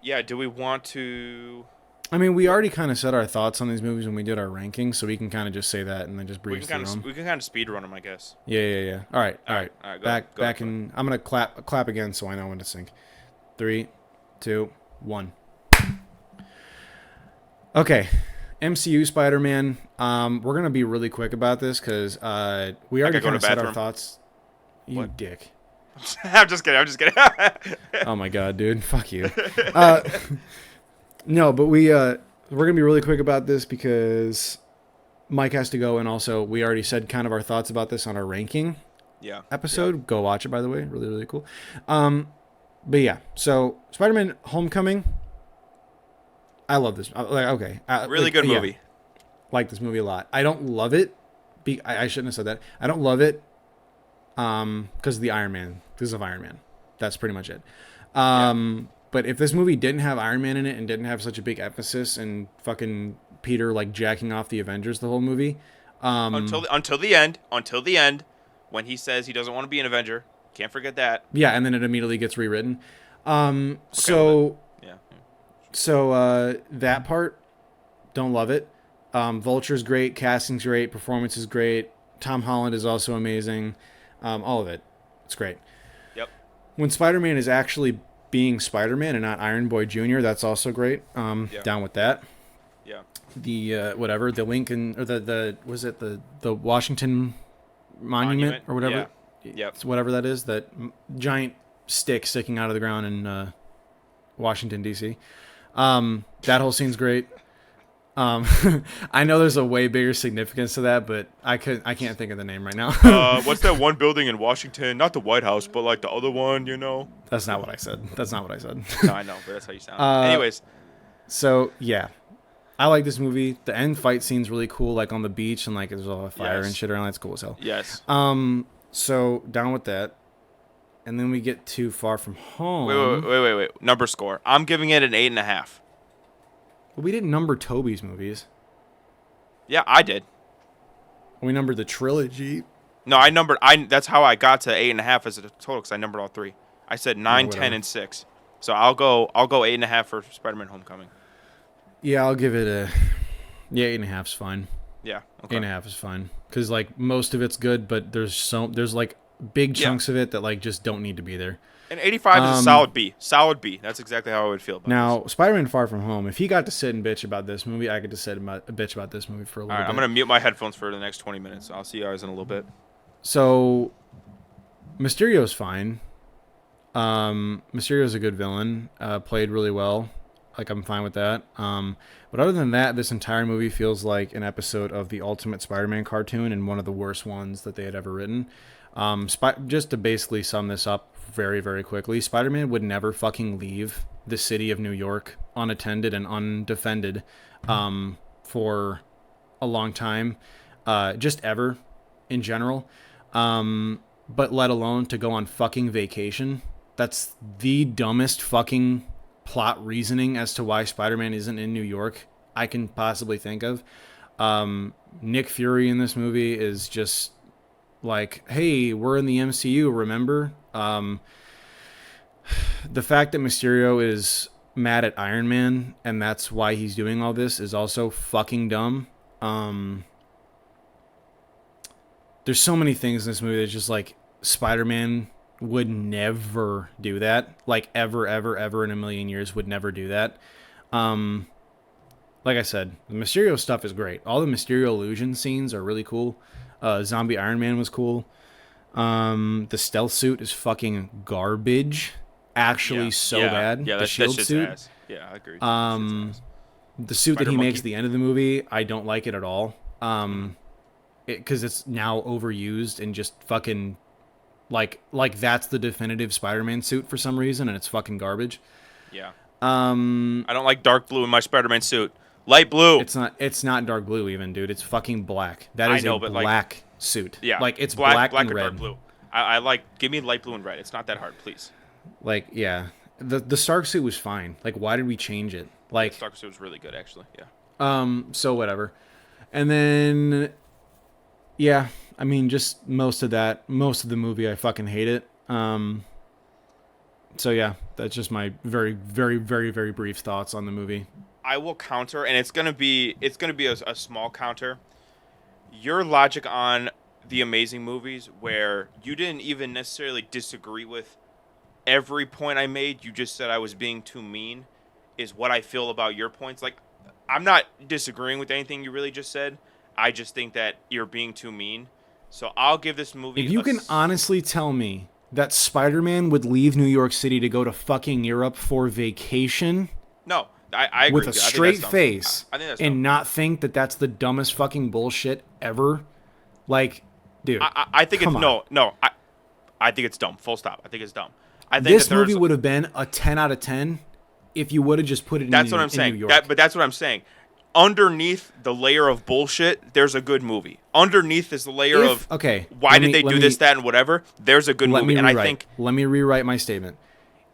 yeah. Do we want to? I mean, we already kind of said our thoughts on these movies when we did our rankings, so we can kind of just say that and then just breeze through them. We can kind of speed run them, I guess. Yeah. All right. Go Back in. I'm gonna clap again, so I know when to sync. 3, 2, 1. Okay, MCU Spider-Man. We're gonna be really quick about this because we already kind of said our thoughts. You What? dick. I'm just kidding. Oh my god, dude. Fuck you. No, but we're gonna be really quick about this because Mike has to go, and also we already said kind of our thoughts about this on our ranking episode. Yeah. Go watch it, by the way. Really, really cool. But yeah, so Spider-Man: Homecoming. I love this. Really good movie. Yeah, like this movie a lot. I don't love it. I shouldn't have said that. I don't love it because of the Iron Man. Because of Iron Man. That's pretty much it. But if this movie didn't have Iron Man in it and didn't have such a big emphasis and fucking Peter like jacking off the Avengers the whole movie, until the end, when he says he doesn't want to be an Avenger, can't forget that. Yeah, and then it immediately gets rewritten. Yeah. So that part, don't love it. Vulture's great, casting's great, performance is great. Tom Holland is also amazing. All of it, it's great. Yep. When Spider-Man is actually being Spider-Man and not Iron Boy Jr., that's also great. Down with that. Yeah. The whatever, the Lincoln or the was it the Washington Monument or whatever? Yeah. Yep. It's whatever that is, that giant stick sticking out of the ground in Washington D.C. That whole scene's great. I know there's a way bigger significance to that, but I can't think of the name right now. What's that one building in Washington? Not the White House, but like the other one, you know? That's not what I said. No, I know, but that's how you sound. Anyways. So, yeah. I like this movie. The end fight scene's really cool, like on the beach, and like there's all the fire and shit around. That's cool as hell. Yes. So, down with that. And then we get to Far From Home. Wait. Number score. I'm giving it an 8.5. Well, we didn't number Toby's movies. Yeah, I did. We numbered the trilogy. No, that's how I got to 8.5 as a total, because I numbered all three. I said 9, 10, and 6. So I'll go 8.5 for Spider-Man: Homecoming. Yeah, I'll give it a 8.5's fine. Yeah, okay. 8.5 is fine because like most of it's good, but there's like big chunks of it that like just don't need to be there. And 85 is a solid B. Solid B. That's exactly how I would feel about now, this. Spider-Man: Far From Home, if he got to sit and bitch about this movie, I could just sit and bitch about this movie for a little bit. I'm going to mute my headphones for the next 20 minutes. I'll see you guys in a little bit. So, Mysterio's fine. Mysterio's a good villain. Played really well. Like, I'm fine with that. But other than that, this entire movie feels like an episode of the Ultimate Spider-Man cartoon and one of the worst ones that they had ever written. Just to basically sum this up very, very quickly, Spider-Man would never fucking leave the city of New York unattended and undefended for a long time, just ever in general, but let alone to go on fucking vacation. That's the dumbest fucking plot reasoning as to why Spider-Man isn't in New York I can possibly think of. Nick Fury in this movie is just like, hey, we're in the MCU, remember? The fact that Mysterio is mad at Iron Man and that's why he's doing all this is also fucking dumb. There's so many things in this movie that's just like Spider-Man would never do that. Like ever in a million years would never do that. Like I said, the Mysterio stuff is great. All the Mysterio illusion scenes are really cool. Zombie Iron Man was cool. The stealth suit is fucking garbage. Actually, bad. Yeah, the shield suit. Ass. Yeah, I agree. The suit that he makes at the end of the movie, I don't like it at all. Because it's now overused and just fucking like that's the definitive Spider-Man suit for some reason, and it's fucking garbage. Yeah. I don't like dark blue in my Spider-Man suit. Light blue. It's not dark blue even, dude. It's fucking black. That is a black suit. Yeah. Like it's black and or red. Dark blue. I like, give me light blue and red. It's not that hard, please. Like, yeah. the Stark suit was fine. Like, why did we change it? Like, Stark suit was really good, actually. Yeah. So whatever. And then, yeah, I mean, just most of the movie, I fucking hate it. So yeah, that's just my very, very, very, very brief thoughts on the movie. I will counter, and it's gonna be a small counter. Your logic on the Amazing movies, where you didn't even necessarily disagree with every point I made, you just said I was being too mean, is what I feel about your points. Like, I'm not disagreeing with anything you really just said. I just think that you're being too mean. So I'll give this movie. If you can honestly tell me that Spider-Man would leave New York City to go to fucking Europe for vacation, no, I agree with a straight face, I think that's and dumb. not think that that's the dumbest fucking bullshit ever, like, dude, I think it's on. no. I think it's dumb. Full stop. I think it's dumb. I think this movie would have been a 10 out of 10 if you would have just put it that's in, what I'm saying. New York. But that's what I'm saying. Underneath the layer of bullshit, there's a good movie. Underneath is the layer of why did they do this, that, and whatever. There's a good movie, and I think let me rewrite my statement.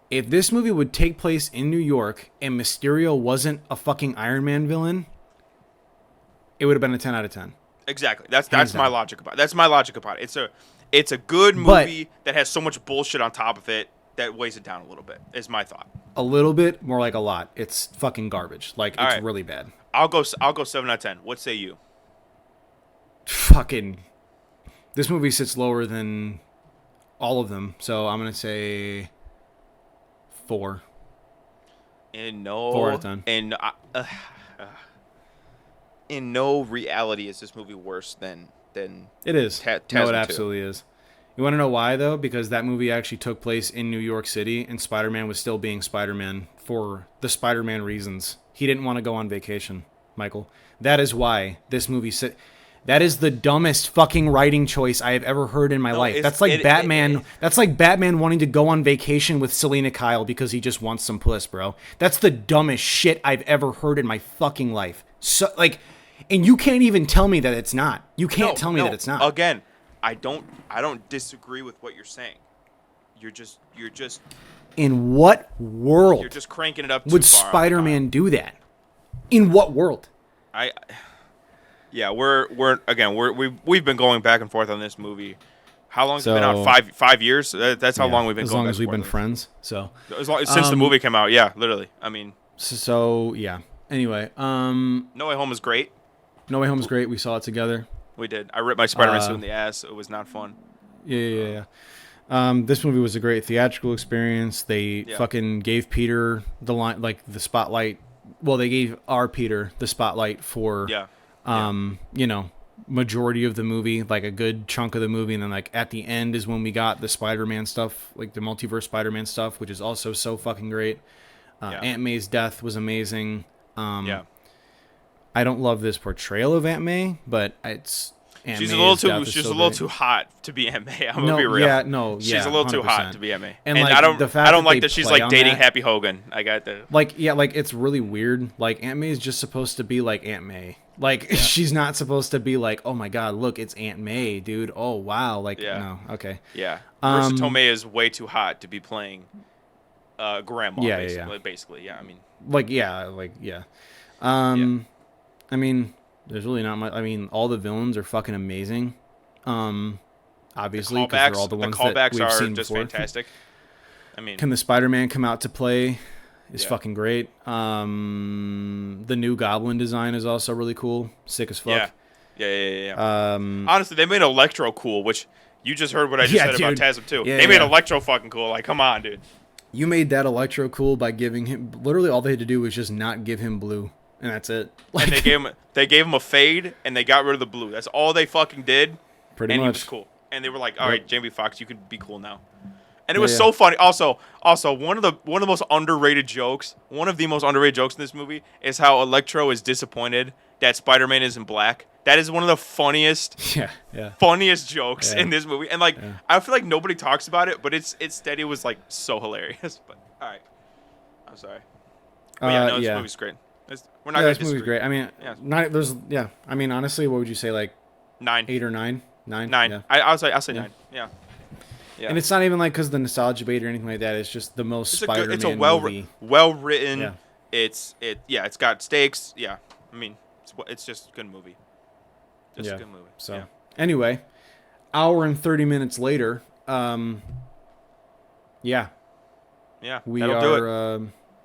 If this movie would take place in New York and Mysterio wasn't a fucking Iron Man villain, it would have been a 10 out of 10. Exactly. That's my logic about it. That's my logic about it. It's a good movie that has so much bullshit on top of it that weighs it down a little bit, is my thought. A little bit, more like a lot. It's fucking garbage. Like, it's really bad. I'll go 7 out of 10. What say you? Fucking, this movie sits lower than all of them, so I'm gonna say 4. And no, 4 out of 10. And in no reality is this movie worse than it is. No, it 2. absolutely is. You want to know why, though? Because that movie actually took place in New York City, and Spider-Man was still being Spider-Man for the Spider-Man reasons. He didn't want to go on vacation, Michael. That is why this movie that is the dumbest fucking writing choice I have ever heard in my life. That's like Batman. That's like Batman wanting to go on vacation with Selena Kyle because he just wants some puss, bro. That's the dumbest shit I've ever heard in my fucking life. So, like, and you can't even tell me that it's not. You can't tell me that it's not. Again, I don't disagree with what you're saying. You're just in what world you're just cranking it up too would far. Spider-Man do that? In what world? We've been going back and forth on this movie. How long has it been out? 5 years? That's how long we've been going back and forth. As long as we've been friends. So since the movie came out, yeah, literally. I mean, so yeah. Anyway, No Way Home is great. No Way Home is great. We saw it together. We did. I ripped my Spider-Man suit in the ass. It was not fun. Yeah. This movie was a great theatrical experience. They fucking gave Peter the line, like the spotlight. Well, they gave our Peter the spotlight for, you know, majority of the movie, like a good chunk of the movie, and then like at the end is when we got the Spider-Man stuff, like the multiverse Spider-Man stuff, which is also so fucking great. Aunt May's death was amazing. I don't love this portrayal of Aunt May, but it's she's a little too hot to be Aunt May. I'm gonna be real. She's a little 100%. Too hot to be Aunt May. And like, I don't like that she's like dating Happy Hogan. I got the like it's really weird. Like Aunt May is just supposed to be like Aunt May. Like she's not supposed to be like, oh my god, look, it's Aunt May, dude. Oh wow, like no, okay. Yeah. Marissa Tomei is way too hot to be playing grandma. Basically, I mean, I mean, there's really not much. I mean, all the villains are fucking amazing. Obviously, because they're all the ones that we've seen just before. Fantastic. I mean, can the Spider-Man come out to play? Is fucking great. The new Goblin design is also really cool. Sick as fuck. Yeah. Honestly, they made Electro cool, which you just heard what I just said about Tasm too. They made Electro fucking cool. Like, come on, dude. You made that Electro cool by giving him literally all they had to do was just not give him blue. And that's it. Like, and they gave him a fade, and they got rid of the blue. That's all they fucking did. Pretty much. And he was cool. And they were like, all right, Jamie Foxx, you can be cool now. And it was so funny. Also, one of the most underrated jokes, one of the most underrated jokes in this movie is how Electro is disappointed that Spider-Man isn't black. That is one of the funniest jokes in this movie. And like, I feel like nobody talks about it, but it's steady was like so hilarious. But all right, I'm sorry. But this movie's great. We're not this movie's great. I mean, I mean, honestly, what would you say, like 9, 8 or 9? 9. 9. Yeah. I'll say 9. Yeah. Yeah. And it's not even like because of the nostalgia bait or anything like that. It's just the most Spider-Man movie. well written. Yeah. It's got stakes. Yeah. I mean, it's just a good movie. Just a good movie. So anyway, hour and 30 minutes later, yeah. Yeah.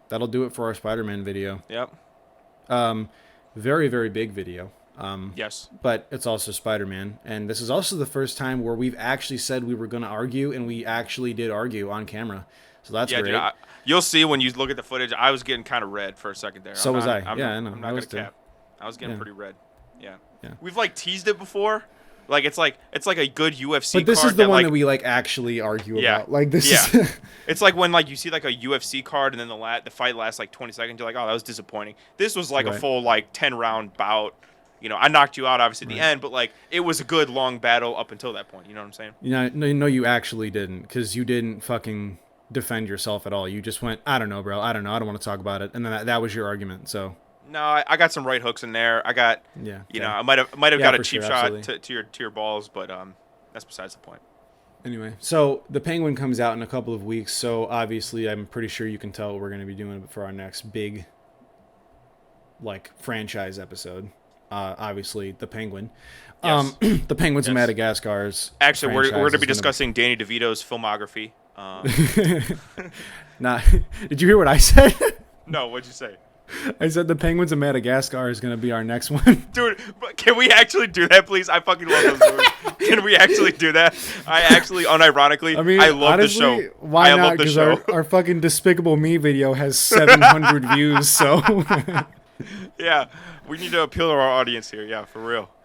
That'll do it for our Spider-Man video. Yep. Very, very big video. Yes. But it's also Spider-Man, and this is also the first time where we've actually said we were going to argue, and we actually did argue on camera. So that's great. Dude, you'll see when you look at the footage. I was getting kind of red for a second there. So was I. I'm not gonna cap. I was getting pretty red. Yeah. We've like teased it before. Like it's like a good UFC card. But this is the one that we like actually argue about. Like this is It's like when like you see like a UFC card and then the fight lasts like 20 seconds, you're like, "Oh, that was disappointing." This was like a full like 10-round bout. You know, I knocked you out obviously at the end, but like it was a good long battle up until that point. You know what I'm saying? No, you actually didn't, because you didn't fucking defend yourself at all. You just went, I don't know, bro. I don't know. I don't want to talk about it. And then that was your argument. So no, I got some right hooks in there. I got you know, I might have got a cheap shot to your balls, but that's besides the point. Anyway, so the Penguin comes out in a couple of weeks. So obviously, I'm pretty sure you can tell what we're going to be doing for our next big like franchise episode. Obviously, the Penguin. Yes. The Penguins of Madagascar's. Actually, we're going to be discussing Danny DeVito's filmography. Did you hear what I said? No, what'd you say? I said the Penguins of Madagascar is going to be our next one. Dude, can we actually do that, please? I fucking love those movies. Can we actually do that? I actually, unironically, I love honestly, the show. Why not? Because our fucking Despicable Me video has 700 views, so... Yeah, we need to appeal to our audience here. Yeah, for real.